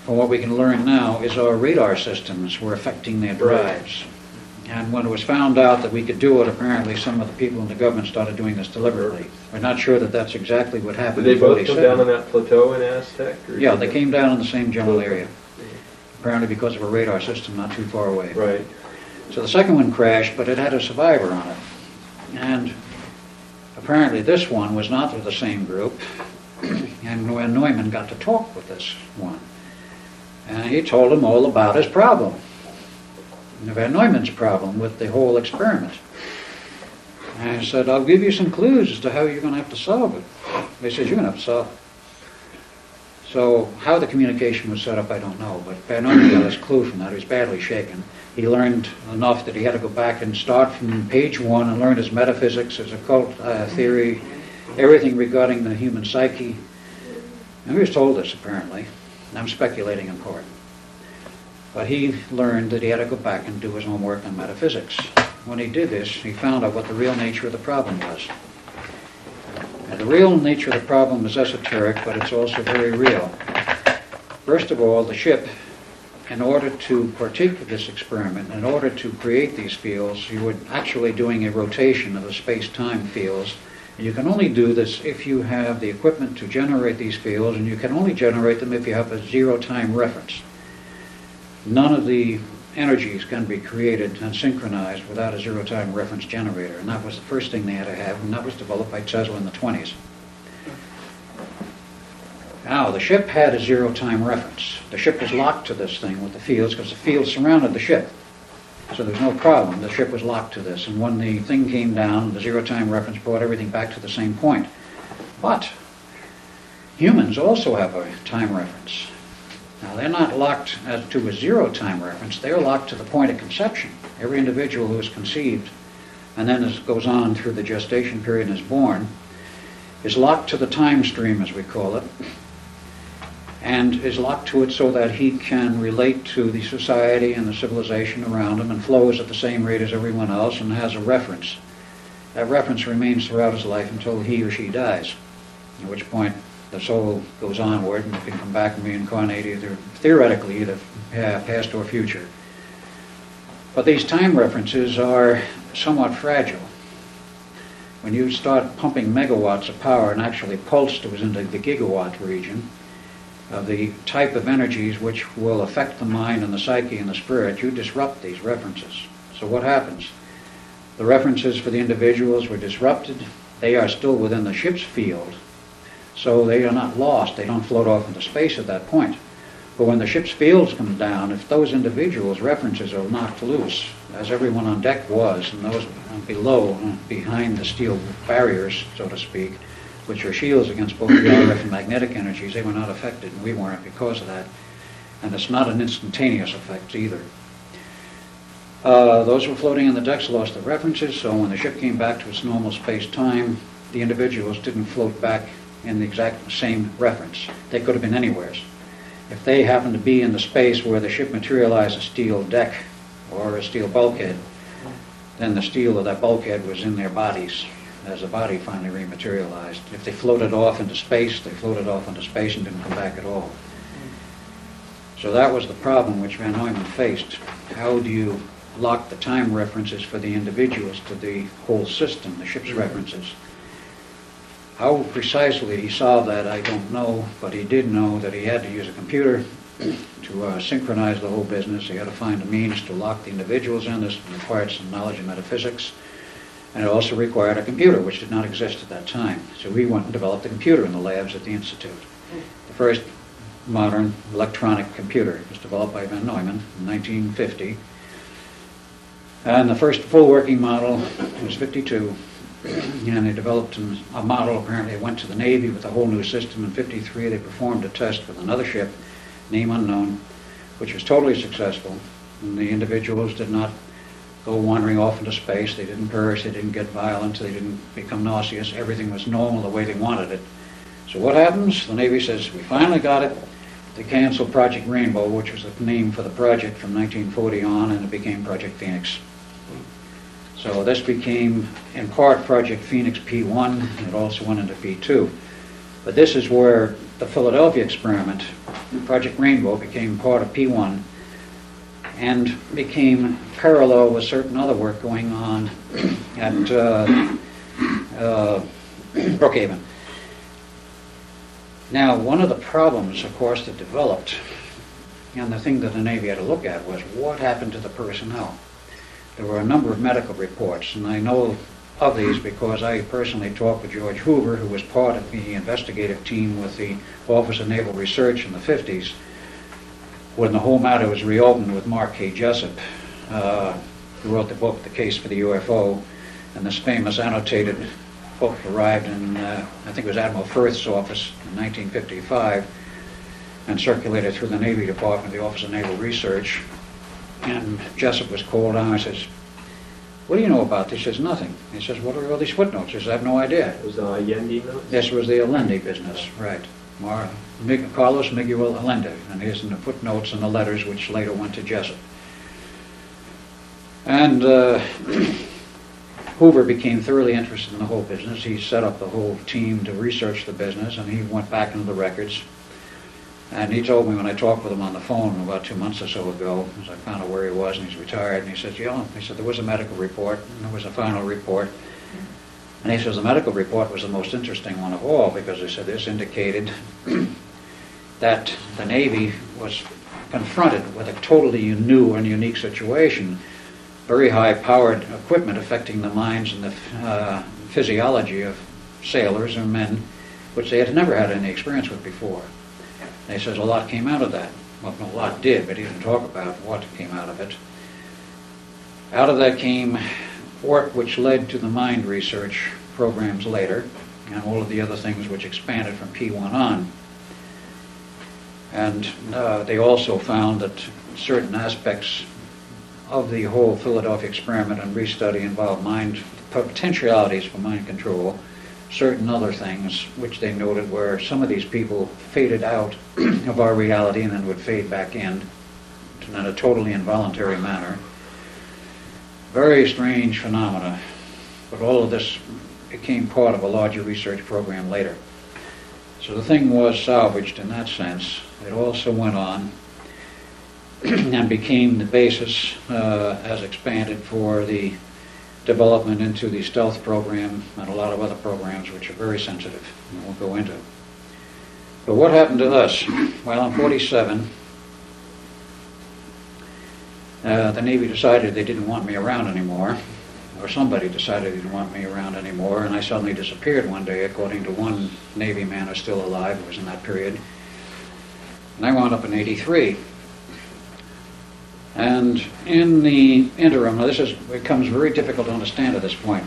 [SPEAKER 7] from what we can learn now, is our radar systems were affecting their drives. And when it was found out that we could do it, apparently some of the people in the government started doing this deliberately. We're not sure that that's exactly what
[SPEAKER 3] Did
[SPEAKER 7] happened.
[SPEAKER 3] they
[SPEAKER 7] in
[SPEAKER 3] both come
[SPEAKER 7] 47.
[SPEAKER 3] down on that plateau in Aztec? Or
[SPEAKER 7] Yeah,
[SPEAKER 3] did
[SPEAKER 7] they came down in the same general area. Apparently because of a radar system not too far away.
[SPEAKER 3] Right.
[SPEAKER 7] So the second one crashed, but it had a survivor on it. And apparently this one was not with the same group. And when Neumann got to talk with this one, and he told him all about his problem, Van Neumann's problem with the whole experiment. And he said, I'll give you some clues as to how you're going to have to solve it. He says, you're going to have to solve it. So how the communication was set up, I don't know, but Van Neumann got his clue from that. He was badly shaken. He learned enough that he had to go back and start from page 1 and learn his metaphysics, his occult theory, everything regarding the human psyche. And he was told this, apparently. And I'm speculating in part. But he learned that he had to go back and do his own work on metaphysics. When he did this, he found out what the real nature of the problem was. And the real nature of the problem is esoteric, but it's also very real. First of all, the ship, in order to partake of this experiment, in order to create these fields, you were actually doing a rotation of the space-time fields. And you can only do this if you have the equipment to generate these fields, and you can only generate them if you have a zero-time reference. None of the energies can be created and synchronized without a zero-time reference generator, and that was the first thing they had to have, and that was developed by Tesla in the 20s. Now, the ship had a zero-time reference. The ship was locked to this thing with the fields because the fields surrounded the ship. So there's no problem. The ship was locked to this, and when the thing came down, the zero-time reference brought everything back to the same point. But humans also have a time reference. Now, they're not locked as to a zero-time reference. They're locked to the point of conception. Every individual who is conceived, and then as it goes on through the gestation period and is born, is locked to the time stream, as we call it, and is locked to it so that he can relate to the society and the civilization around him and flows at the same rate as everyone else and has a reference. That reference remains throughout his life until he or she dies, at which point the soul goes onward and can come back and reincarnate either, theoretically, either past or future. But these time references are somewhat fragile. When you start pumping megawatts of power and actually pulse goes into the gigawatt region of the type of energies which will affect the mind and the psyche and the spirit, you disrupt these references. So what happens? The references for the individuals were disrupted. They are still within the ship's field. So they are not lost. They don't float off into space at that point. But when the ship's fields come down, if those individuals' references are knocked loose, as everyone on deck was, and those below, behind the steel barriers, so to speak, which are shields against both the RF and magnetic energies, they were not affected, and we weren't because of that. And it's not an instantaneous effect either. Those who were floating on the decks lost their references, so when the ship came back to its normal space-time, the individuals didn't float back in the exact same reference. They could have been anywheres. If they happened to be in the space where the ship materialized a steel deck or a steel bulkhead, then the steel of that bulkhead was in their bodies as the body finally rematerialized. If they floated off into space, they floated off into space and didn't come back at all. So that was the problem which Van Neumann faced. How do you lock the time references for the individuals to the whole system, the ship's references? How precisely he solved that, I don't know, but he did know that he had to use a computer to synchronize the whole business. He had to find a means to lock the individuals in. This required some knowledge of metaphysics, and it also required a computer, which did not exist at that time. So we went and developed a computer in the labs at the Institute. The first modern electronic computer was developed by Van Neumann in 1950, and the first full working model was 52. And they developed a model. Apparently it went to the Navy with a whole new system. In 53 they performed a test with another ship, name unknown, which was totally successful. And the individuals did not go wandering off into space. They didn't perish, they didn't get violent, they didn't become nauseous. Everything was normal the way they wanted it. So what happens? The Navy says, we finally got it. They canceled Project Rainbow, which was the name for the project from 1940 on, and it became Project Phoenix. So this became, in part, Project Phoenix P1, and it also went into P2. But this is where the Philadelphia experiment, Project Rainbow, became part of P1. and became parallel with certain other work going on at Brookhaven. Now, one of the problems, of course, that developed, and the thing that the Navy had to look at, was what happened to the personnel. There were a number of medical reports, and I know of these because I personally talked with George Hoover, who was part of the investigative team with the Office of Naval Research in the 50s, when the whole matter was reopened with Mark K. Jessup, who wrote the book, The Case for the UFO, and this famous annotated book arrived in, I think it was Admiral Firth's office in 1955, and circulated through the Navy Department, the Office of Naval Research. And Jessup was called on. I says, "What do you know about this?" He says, "Nothing." He says, "What are all these footnotes?" He says, "I have no idea."
[SPEAKER 3] It was Allende notes?
[SPEAKER 7] This was the Allende business, right. Carlos Miguel Allende, and here's in the footnotes and the letters which later went to Jessup. And Hoover became thoroughly interested in the whole business. He set up the whole team to research the business, and he went back into the records. And he told me when I talked with him on the phone about 2 months or so ago, as I found out where he was, and he's retired, and he says, "Yeah," he said, "there was a medical report, and there was a final report." And he says the medical report was the most interesting one of all, because he said this indicated that the Navy was confronted with a totally new and unique situation. Very high-powered equipment affecting the minds and the physiology of sailors and men, which they had never had any experience with before. And he says a lot came out of that. Well, a lot did, but he didn't talk about what came out of it. Out of that came work which led to the mind research programs later, and all of the other things which expanded from P1 on. And they also found that certain aspects of the whole Philadelphia experiment and restudy involved mind potentialities for mind control, certain other things which they noted where some of these people faded out of our reality and then would fade back in a totally involuntary manner. Very strange phenomena, but all of this became part of a larger research program later. So the thing was salvaged in that sense. It also went on and became the basis as expanded for the development into the stealth program and a lot of other programs which are very sensitive and we'll go into. But what happened to us? Well, in 47, the Navy decided they didn't want me around anymore, or somebody decided they didn't want me around anymore, and I suddenly disappeared one day, according to one Navy man who's still alive, who was in that period. And I wound up in 83. And in the interim, now this becomes very difficult to understand at this point.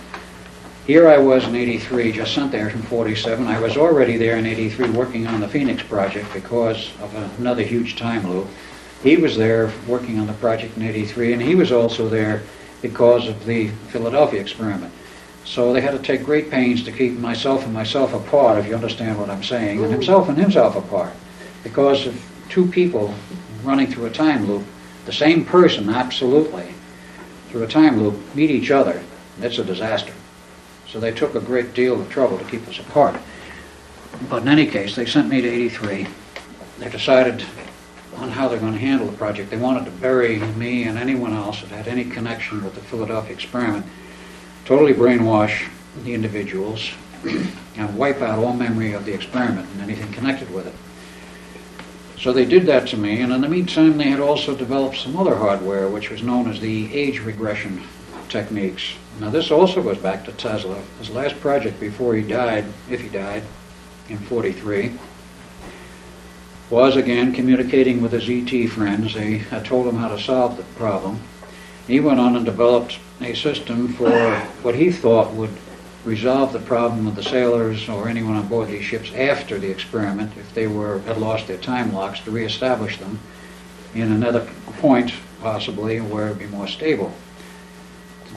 [SPEAKER 7] Here I was in 83, just sent there from 47. I was already there in 83 working on the Phoenix project because of another huge time loop. He was there working on the project in 83, and he was also there because of the Philadelphia experiment. So they had to take great pains to keep myself and myself apart, if you understand what I'm saying, and himself apart. Because of two people running through a time loop, the same person, absolutely, through a time loop, meet each other, it's a disaster. So they took a great deal of trouble to keep us apart. But in any case, they sent me to 83. They decided on how they're going to handle the project. They wanted to bury me and anyone else that had any connection with the Philadelphia experiment, totally brainwash the individuals, and wipe out all memory of the experiment and anything connected with it. So they did that to me, and in the meantime they had also developed some other hardware which was known as the age regression techniques. Now this also goes back to Tesla. His last project before he died, if he died, in 43, was again communicating with his ET friends. They had told him how to solve the problem. He went on and developed a system for what he thought would resolve the problem of the sailors or anyone on board these ships after the experiment, if they had lost their time locks, to reestablish them in another point, possibly, where it would be more stable.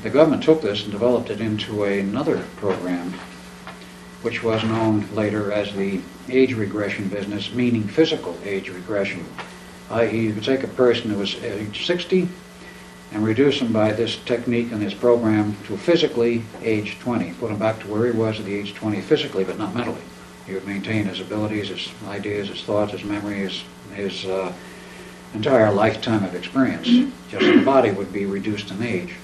[SPEAKER 7] The government took this and developed it into another program, which was known later as the age regression business, meaning physical age regression. I.e., you could take a person who was age 60 and reduce him by this technique and this program to physically age 20. Put him back to where he was at the age 20 physically, but not mentally. He would maintain his abilities, his ideas, his thoughts, his memory, his entire lifetime of experience. Just the body would be reduced in age.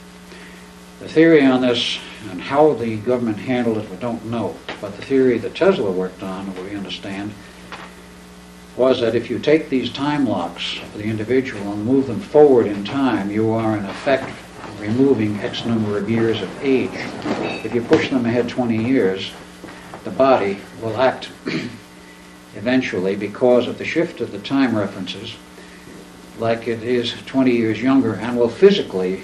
[SPEAKER 7] The theory on this and how the government handled it, we don't know. But the theory that Tesla worked on, what we understand, was that if you take these time locks for the individual and move them forward in time, you are in effect removing X number of years of age. If you push them ahead 20 years, the body will act eventually, because of the shift of the time references, like it is 20 years younger, and will physically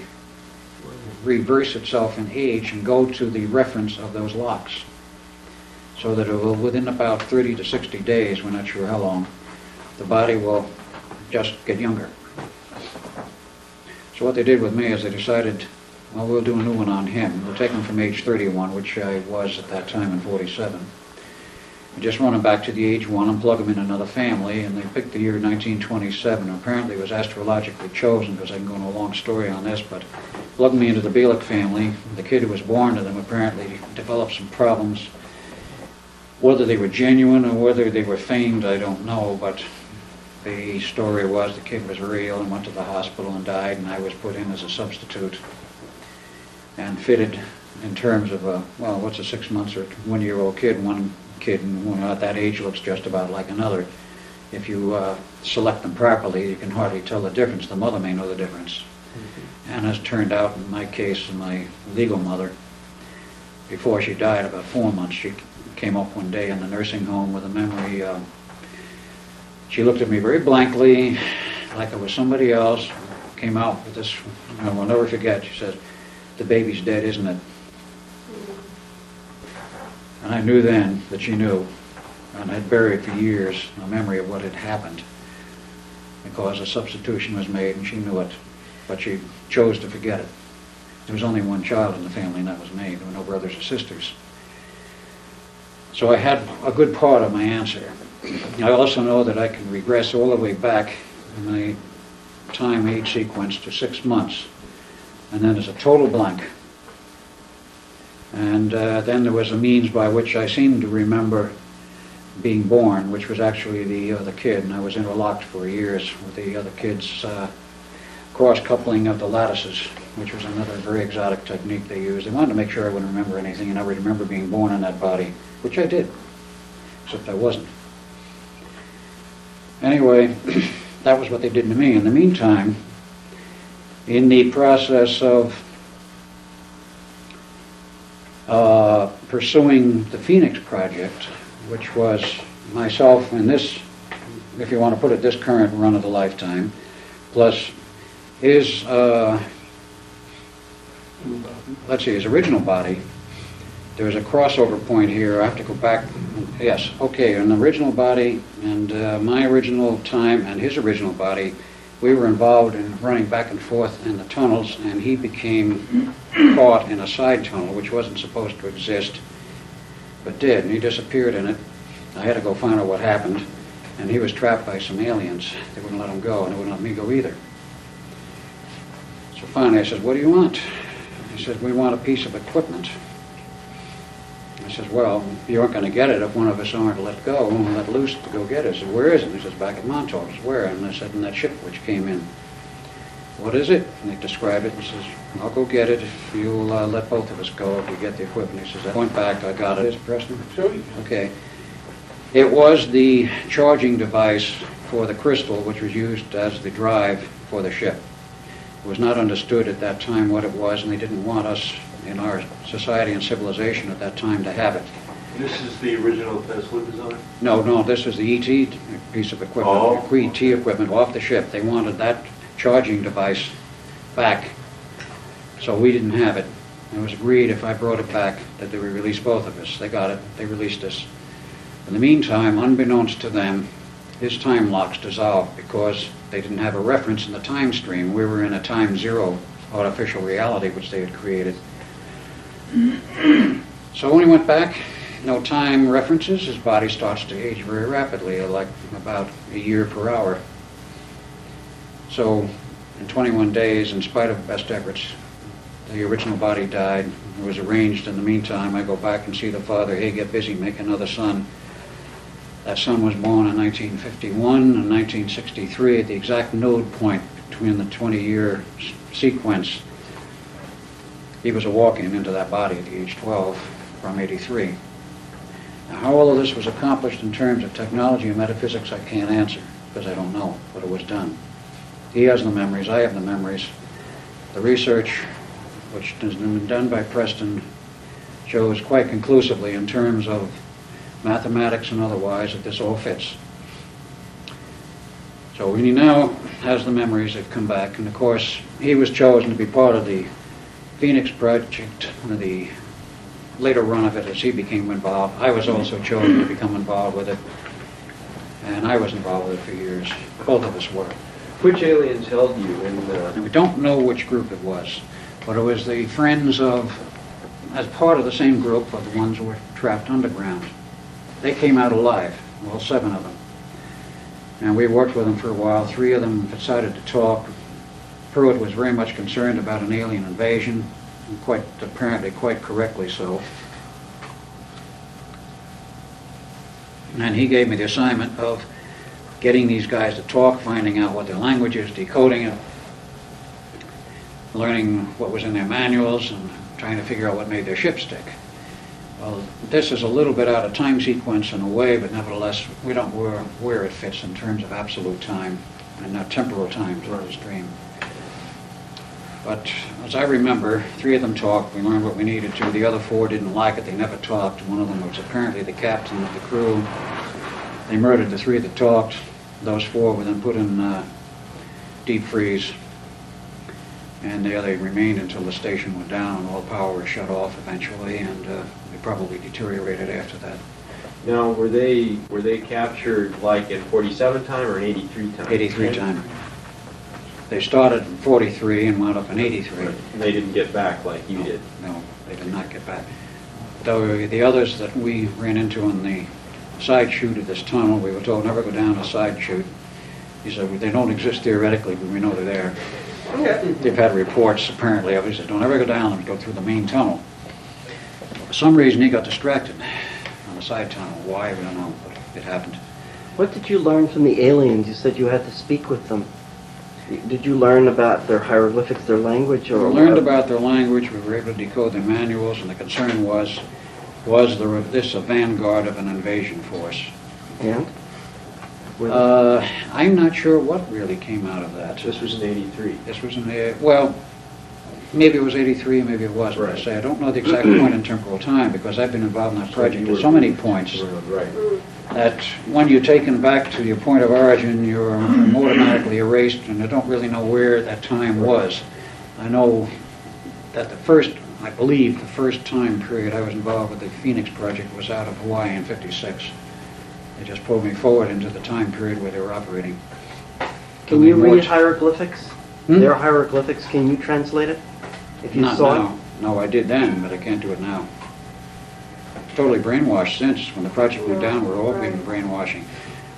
[SPEAKER 7] reverse itself in age and go to the reference of those locks. So that it will, within about 30 to 60 days, we're not sure how long, the body will just get younger. So what they did with me is they decided, well, we'll do a new one on him. We'll take him from age 31, which I was at that time in 47. And just run him back to the age 1 and plug him in another family, and they picked the year 1927. Apparently it was astrologically chosen, because I can go into a long story on this, but plugged me into the Bielek family. The kid who was born to them apparently developed some problems. Whether they were genuine or whether they were feigned, I don't know, but the story was the kid was very ill and went to the hospital and died, and I was put in as a substitute and fitted in terms of what's a 6 months or 1 year old kid? One kid at that age looks just about like another. If you select them properly, you can hardly tell the difference. The mother may know the difference. And as it turned out, in my case, my legal mother, before she died, about 4 months, she came up one day in the nursing home with a memory. She looked at me very blankly, like I was somebody else, came out with this, I will never forget, she said, "The baby's dead, isn't it?" And I knew then that she knew, and had buried for years a memory of what had happened, because a substitution was made and she knew it, but she chose to forget it. There was only one child in the family, and that was me. There were no brothers or sisters. So I had a good part of my answer. I also know that I can regress all the way back in my time age sequence to 6 months, and then there's a total blank. And then there was a means by which I seemed to remember being born, which was actually the other kid, and I was interlocked for years with the other kid's cross-coupling of the lattices, which was another very exotic technique they used. They wanted to make sure I wouldn't remember anything, and I would remember being born in that body, which I did, except I wasn't. Anyway, that was what they did to me. In the meantime, in the process of pursuing the Phoenix Project, which was myself in this, if you want to put it, this current run of the lifetime, plus his, his original body. There's a crossover point here. I have to go back. Yes, okay, an original body and my original time and his original body, we were involved in running back and forth in the tunnels, and he became caught in a side tunnel which wasn't supposed to exist, but did, and he disappeared in it. I had to go find out what happened, and he was trapped by some aliens. They wouldn't let him go, and they wouldn't let me go either. So finally I said, "What do you want?" He said, "We want a piece of equipment." I said, "Well, you aren't going to get it if one of us aren't let go and let loose to go get it." I said, "Where is it?" He says, "Back at Montauk." I said, "Where?" And I said, "In that ship which came in." "What is it?" And they described it. He says, "I'll go get it if you'll let both of us go if you get the equipment." He says, "I went back, I got it." Is it Preston?
[SPEAKER 1] Sure.
[SPEAKER 7] Okay. It was the charging device for the crystal which was used as the drive for the ship. It was not understood at that time what it was, and they didn't want us in our society and civilization at that time to have it.
[SPEAKER 6] This is the original Tesla design?
[SPEAKER 7] No, this is the ET piece of equipment,
[SPEAKER 6] Oh.
[SPEAKER 7] ET equipment off the ship. They wanted that charging device back, so we didn't have it. It was agreed if I brought it back that they would release both of us. They got it, they released us. In the meantime, unbeknownst to them, his time locks dissolved because they didn't have a reference in the time stream. We were in a time zero artificial reality which they had created. So when he went back, no time references, his body starts to age very rapidly, like about a year per hour. So in 21 days, in spite of best efforts, the original body died. It was arranged in the meantime. I go back and see the father, "Hey, get busy, make another son." That son was born in 1951 and 1963 at the exact node point between the 20-year sequence. He was walking into that body at the age 12 from 83. Now, how all of this was accomplished in terms of technology and metaphysics, I can't answer, because I don't know, but it was done. He has the memories, I have the memories. The research, which has been done by Preston, shows quite conclusively in terms of mathematics and otherwise that this all fits. So he now has the memories that come back, and of course he was chosen to be part of the Phoenix Project, the later run of it as he became involved. I was also chosen to become involved with it, and I was involved with it for years. Both of us were.
[SPEAKER 3] Which aliens held you in
[SPEAKER 7] And we don't know which group it was, but it was the friends of, as part of the same group of the ones who were trapped underground. They came out alive, well, 7 of them. And we worked with them for a while. 3 of them decided to talk. Pruitt was very much concerned about an alien invasion, and apparently quite correctly so. And he gave me the assignment of getting these guys to talk, finding out what their language is, decoding it, learning what was in their manuals, and trying to figure out what made their ship stick. Well, this is a little bit out of time sequence in a way, but nevertheless, we don't know where it fits in terms of absolute time and not temporal time to the stream. But as I remember, 3 of them talked. We learned what we needed to. The other 4 didn't like it. They never talked. One of them was apparently the captain of the crew. They murdered the 3 that talked. Those 4 were then put in deep freeze. And they remained until the station went down and all power was shut off eventually, and they probably deteriorated after that.
[SPEAKER 3] Now, were they captured like in 47 time or in 83 time?
[SPEAKER 7] 83 time. They started in 43 and wound up in 83.
[SPEAKER 3] And they didn't get back like you did?
[SPEAKER 7] No, they did not get back. Though the others that we ran into on the side chute of this tunnel, we were told never go down a side chute. He said, they don't exist theoretically, but we know they're there. They've had reports, apparently, of it. He said, don't ever go down and go through the main tunnel. For some reason, he got distracted on the side tunnel. Why, we don't know, but it happened.
[SPEAKER 9] What did you learn from the aliens? You said you had to speak with them. Did you learn about their hieroglyphics, their language? Or
[SPEAKER 7] we learned about their language. We were able to decode their manuals, and the concern was this a vanguard of an invasion force?
[SPEAKER 9] And?
[SPEAKER 7] I'm not sure what really came out of that.
[SPEAKER 3] This was in 83.
[SPEAKER 7] This was in the, well, maybe it was 83, maybe it wasn't.
[SPEAKER 3] Right.
[SPEAKER 7] I say I don't know the exact point in temporal time because I've been involved in that project at so many points
[SPEAKER 3] Right.
[SPEAKER 7] that when you're taken back to your point of origin, you're automatically erased, and I don't really know where that time was. I know that I believe the first time period I was involved with the Phoenix project was out of Hawaii in '56. They just pulled me forward into the time period where they were operating.
[SPEAKER 9] Can you read hieroglyphics?
[SPEAKER 7] Hmm?
[SPEAKER 9] Their hieroglyphics, can you translate it? If you
[SPEAKER 7] Not
[SPEAKER 9] saw
[SPEAKER 7] now. No, I did then, but I can't do it now. Totally brainwashed since. When the project went down, we're all being brainwashing.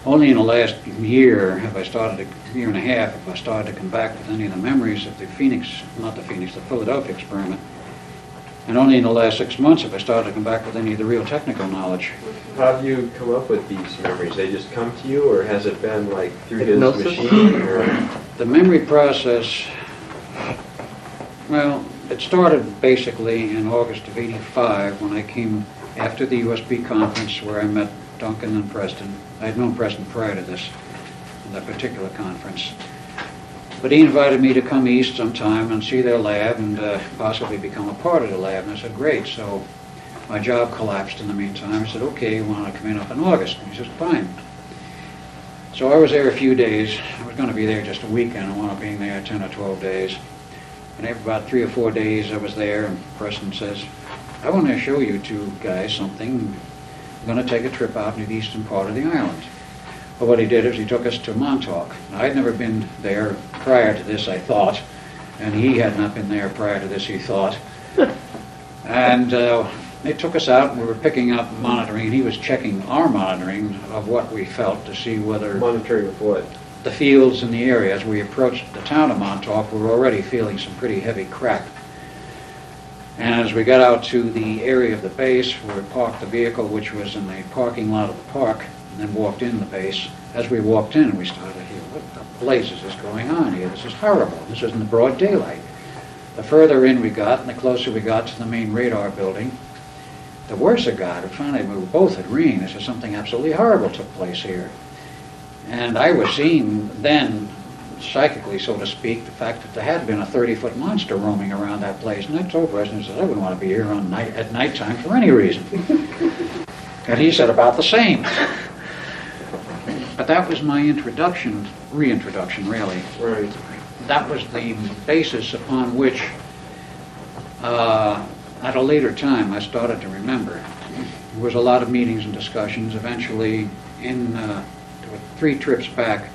[SPEAKER 7] Only in the last year have I started, year and a half, have I started to come back with any of the memories of the the Philadelphia experiment. And only in the last 6 months have I started to come back with any of the real technical knowledge.
[SPEAKER 3] How have you come up with these memories? They just come to you, or has it been like through
[SPEAKER 9] Hypnosis?
[SPEAKER 3] his machine? Or?
[SPEAKER 7] The memory process, well, it started basically in August of '85 when I came after the USB conference where I met Duncan and Preston. I had known Preston prior to that particular conference. But he invited me to come east sometime and see their lab and possibly become a part of the lab. And I said, great. So my job collapsed in the meantime. I said, okay, you want to come in up in August? And he said, fine. So I was there a few days. I was going to be there just a weekend. I wound up being there 10 or 12 days. And after about 3 or 4 days I was there, and Preston says, I want to show you 2 guys something. I'm going to take a trip out into the eastern part of the island. But what he did is he took us to Montauk. Now, I'd never been there prior to this, I thought, and he had not been there prior to this, he thought. And they took us out, and we were picking up monitoring, and he was checking our monitoring of what we felt to see whether...
[SPEAKER 3] Monitoring of what?
[SPEAKER 7] The fields in the area. As we approached the town of Montauk, we were already feeling some pretty heavy crack. And as we got out to the area of the base where we parked the vehicle, which was in the parking lot of the park, and then walked in the base. As we walked in, we started to hear, what the blazes is going on here? This is horrible. This isn't the broad daylight. The further in we got, and the closer we got to the main radar building, the worse it got. And finally, we were both agreeing this is something absolutely horrible took place here. And I was seeing then, psychically, so to speak, the fact that there had been a 30-foot monster roaming around that place. And I told Preston, I said, I wouldn't want to be here at nighttime for any reason. And he said about the same. But that was my reintroduction, really.
[SPEAKER 6] Right.
[SPEAKER 7] That was the basis upon which, at a later time, I started to remember. There was a lot of meetings and discussions. Eventually, there were 3 trips back.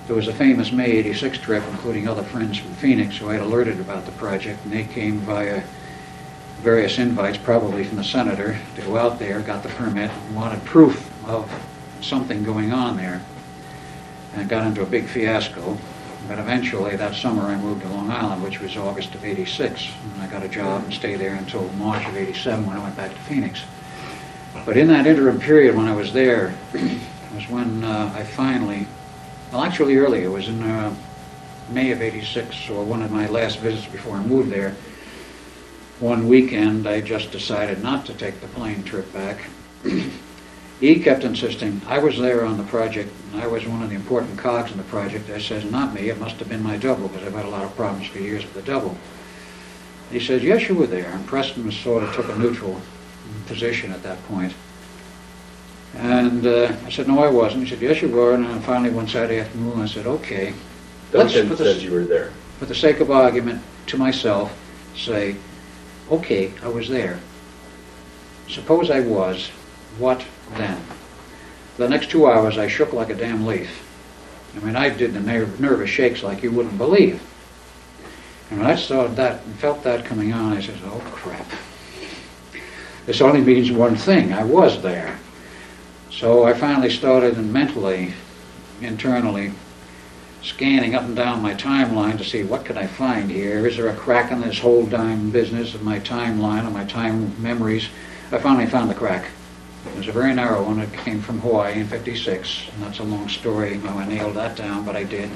[SPEAKER 7] There was a famous May '86 trip, including other friends from Phoenix who I had alerted about the project, and they came via various invites, probably from the senator, to go out there, got the permit, and wanted proof of something going on there, and got into a big fiasco. But eventually, that summer, I moved to Long Island, which was August of '86, and I got a job and stayed there until March of '87 when I went back to Phoenix. But in that interim period when I was there, was when I finally, well, actually earlier, it was in May of '86, or one of my last visits before I moved there. One weekend, I just decided not to take the plane trip back. He kept insisting, I was there on the project, and I was one of the important cogs in the project. I said, not me, it must have been my double, because I've had a lot of problems for years with the double. He said, yes, you were there, and Preston was sort of took a neutral position at that point. And I said, no, I wasn't. He said, yes, you were, and then finally one Saturday afternoon, I said, okay.
[SPEAKER 10] Duncan said you were there.
[SPEAKER 7] For the sake of argument, to myself, say, okay, I was there. Suppose I was, what then? For the next 2 hours, I shook like a damn leaf. I mean, I did the nervous shakes like you wouldn't believe. And when I saw that and felt that coming on, I said, oh, crap. This only means one thing. I was there. So I finally started mentally, internally, scanning up and down my timeline to see what could I find here. Is there a crack in this whole damn business of my timeline, of my time memories? I finally found the crack. It was a very narrow one. It came from Hawaii in '56, and that's a long story how I nailed that down, but I did.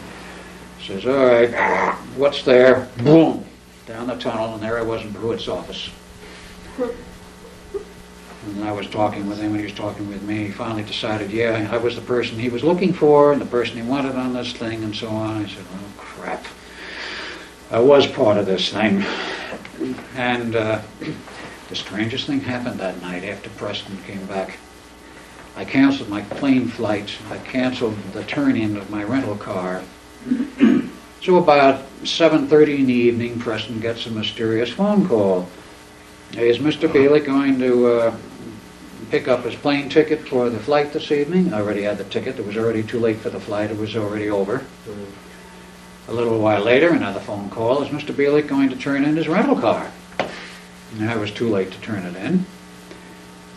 [SPEAKER 7] Says, all right, what's there? Boom! Down the tunnel, and there I was in Pruitt's office. And I was talking with him, and he was talking with me. He finally decided, yeah, I was the person he was looking for, and the person he wanted on this thing, and so on. I said, oh, crap. I was part of this thing. And the strangest thing happened that night after Preston came back. I canceled my plane flight. I canceled the turn-in of my rental car. So about 7:30 in the evening, Preston gets a mysterious phone call. Is Mr. Bielek going to pick up his plane ticket for the flight this evening? I already had the ticket. It was already too late for the flight. It was already over. A little while later, another phone call. Is Mr. Bielek going to turn in his rental car? And I was too late to turn it in.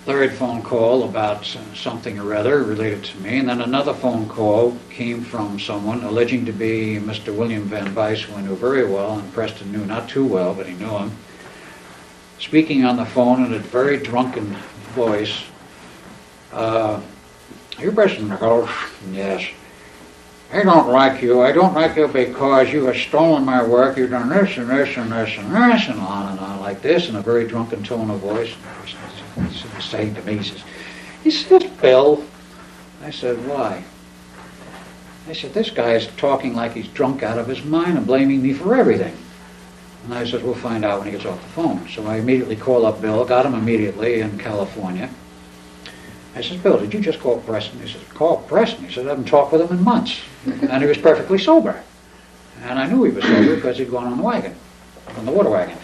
[SPEAKER 7] Third phone call about something or other related to me, and then another phone call came from someone alleging to be Mr. William Van Weiss, who I knew very well, and Preston knew not too well, but he knew him. Speaking on the phone in a very drunken voice, you're Preston Nichols? Yes. I don't like you. I don't like you because you have stolen my work. You've done this and this and this and this and on like this in a very drunken tone of voice. He was saying to me, he says, Bill. I said, why? I said, this guy is talking like he's drunk out of his mind and blaming me for everything. And I said, we'll find out when he gets off the phone. So I immediately called up Bill, got him immediately in California. I said, Bill, did you just call Preston? He said, call Preston? He said, I haven't talked with him in months. And he was perfectly sober. And I knew he was sober because he'd gone on the wagon, on the water wagon.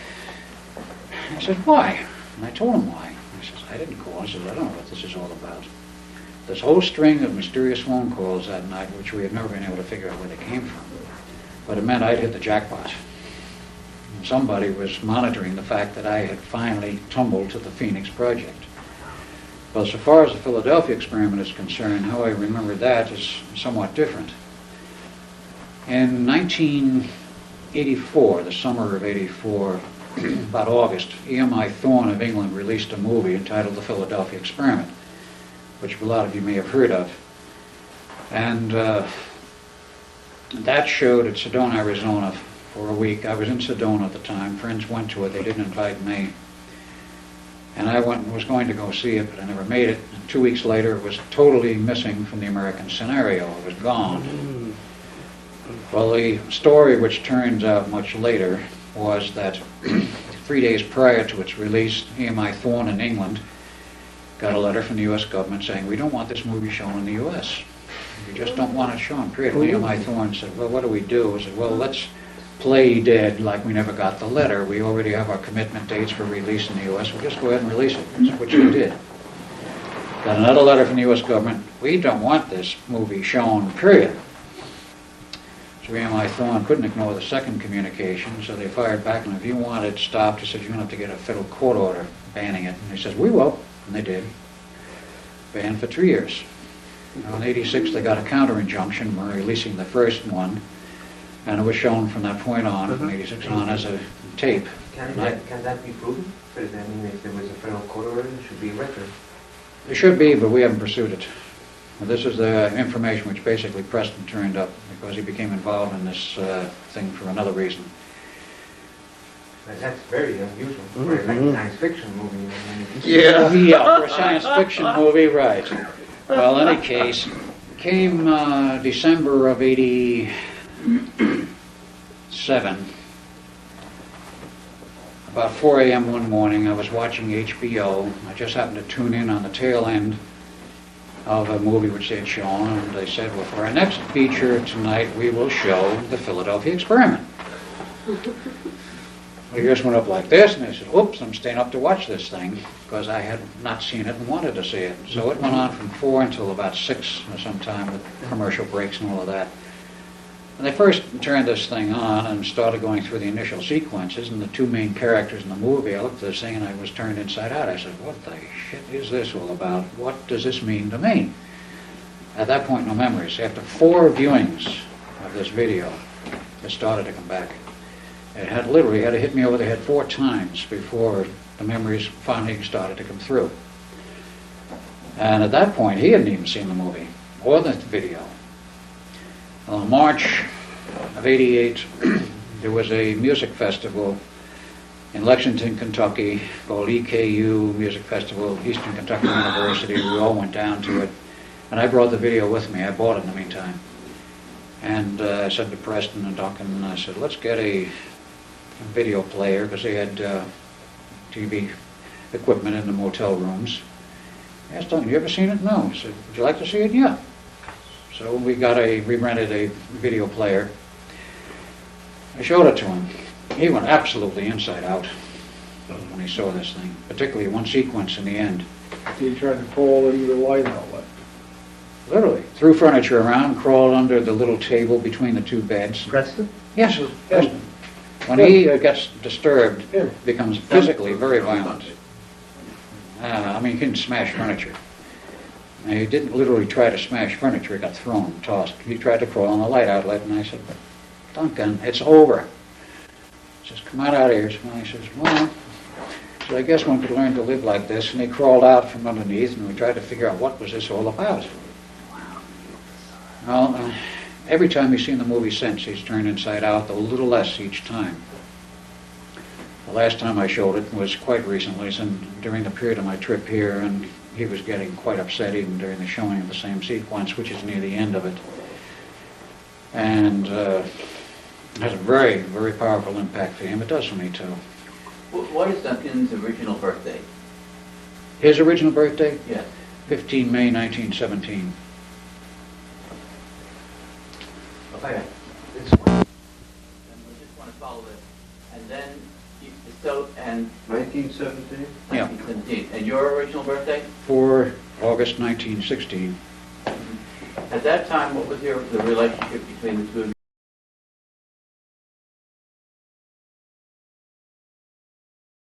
[SPEAKER 7] I said, why? And I told him why. He says, I didn't call. I said, I don't know what this is all about. This whole string of mysterious phone calls that night, which we had never been able to figure out where they came from. But it meant I'd hit the jackpot. And somebody was monitoring the fact that I had finally tumbled to the Phoenix project. Well, so far as the Philadelphia experiment is concerned, how I remember that is somewhat different. In 1984, the summer of '84, about August, EMI Thorne of England released a movie entitled The Philadelphia Experiment. which a lot of you may have heard of. And that showed at Sedona, Arizona for a week. I was in Sedona at the time. Friends went to it. They didn't invite me. And I went and was going to go see it, but I never made it. And 2 weeks later, it was totally missing from the American scenario. It was gone. Well, the story, which turns out much later, was that 3 days prior to its release, EMI Thorne in England got a letter from the U.S. government saying, we don't want this movie shown in the U.S. We just don't want it shown, period. And EMI Thorne said, well, what do we do? I said, well, let's play dead like we never got the letter. We already have our commitment dates for release in the U.S. We'll just go ahead and release it, which we did. Got another letter from the U.S. government. We don't want this movie shown, period. So EMI Thorne couldn't ignore the second communication, so they fired back, and if you want it stopped, he said, you're going to have to get a federal court order banning it. And he says, we will. And they did. Banned for 3 years. Now, in '86, they got a counter-injunction for releasing the first one, and it was shown from that point on, from '86 on, as a tape.
[SPEAKER 5] Can that be proven? Because I mean, if there was a federal court order, it should be a record.
[SPEAKER 7] It should be, but we haven't pursued it. Well, this is the information which basically Preston turned up because he became involved in this thing for another reason.
[SPEAKER 5] But that's very unusual for a science fiction movie.
[SPEAKER 7] Yeah, for a science fiction movie, right. Well, in any case, came December of '87. About 4 a.m. one morning, I was watching HBO. I just happened to tune in on the tail end of a movie which they had shown, and they said, well, for our next feature tonight, we will show the Philadelphia Experiment. We just went up like this, and they said, oops, I'm staying up to watch this thing, because I had not seen it and wanted to see it. So it went on from 4 until about 6 or sometime with commercial breaks and all of that. And they first turned this thing on and started going through the initial sequences, and the two main characters in the movie, I looked at this thing and I was turned inside out. I said, what the shit is this all about? What does this mean to me? At that point, no memories. After 4 viewings of this video, it started to come back. It had literally had to hit me over the head 4 times before the memories finally started to come through. And at that point, he hadn't even seen the movie or the video. Well, in March of '88, there was a music festival in Lexington, Kentucky, called EKU Music Festival, Eastern Kentucky University. We all went down to it, and I brought the video with me. I bought it in the meantime. And I said to Preston and Duncan, and I said, let's get a video player, because they had TV equipment in the motel rooms. I asked Duncan, you ever seen it? No. He said, would you like to see it? Yeah. So we rented a video player. I showed it to him. He went absolutely inside out when he saw this thing, particularly one sequence in the end.
[SPEAKER 6] He tried to crawl into the light outlet.
[SPEAKER 7] Literally. Threw furniture around, crawled under the little table between the 2 beds.
[SPEAKER 2] Preston?
[SPEAKER 7] Yes, Preston. When he gets disturbed, becomes physically very violent. I mean, he can smash furniture. And he didn't literally try to smash furniture, it got thrown, tossed. He tried to crawl on the light outlet, and I said, Duncan, it's over. He says, come out of here. And he says, well, so I guess one could learn to live like this. And he crawled out from underneath, and we tried to figure out what was this all about. Well, every time he's seen the movie since, he's turned inside out, a little less each time. The last time I showed it was quite recently, and during the period of my trip here, and he was getting quite upset even during the showing of the same sequence, which is near the end of it. And it has a very, very powerful impact for him. It does for me, too.
[SPEAKER 4] What is Duncan's original birthday?
[SPEAKER 7] His original birthday?
[SPEAKER 4] Yes.
[SPEAKER 7] 15 May 1917.
[SPEAKER 4] Okay. And we just want to follow this. And then, and
[SPEAKER 5] 1917?
[SPEAKER 7] Yeah.
[SPEAKER 4] 1917. And your original birthday?
[SPEAKER 7] For August 1916.
[SPEAKER 4] At that time, what was the relationship between the two of you?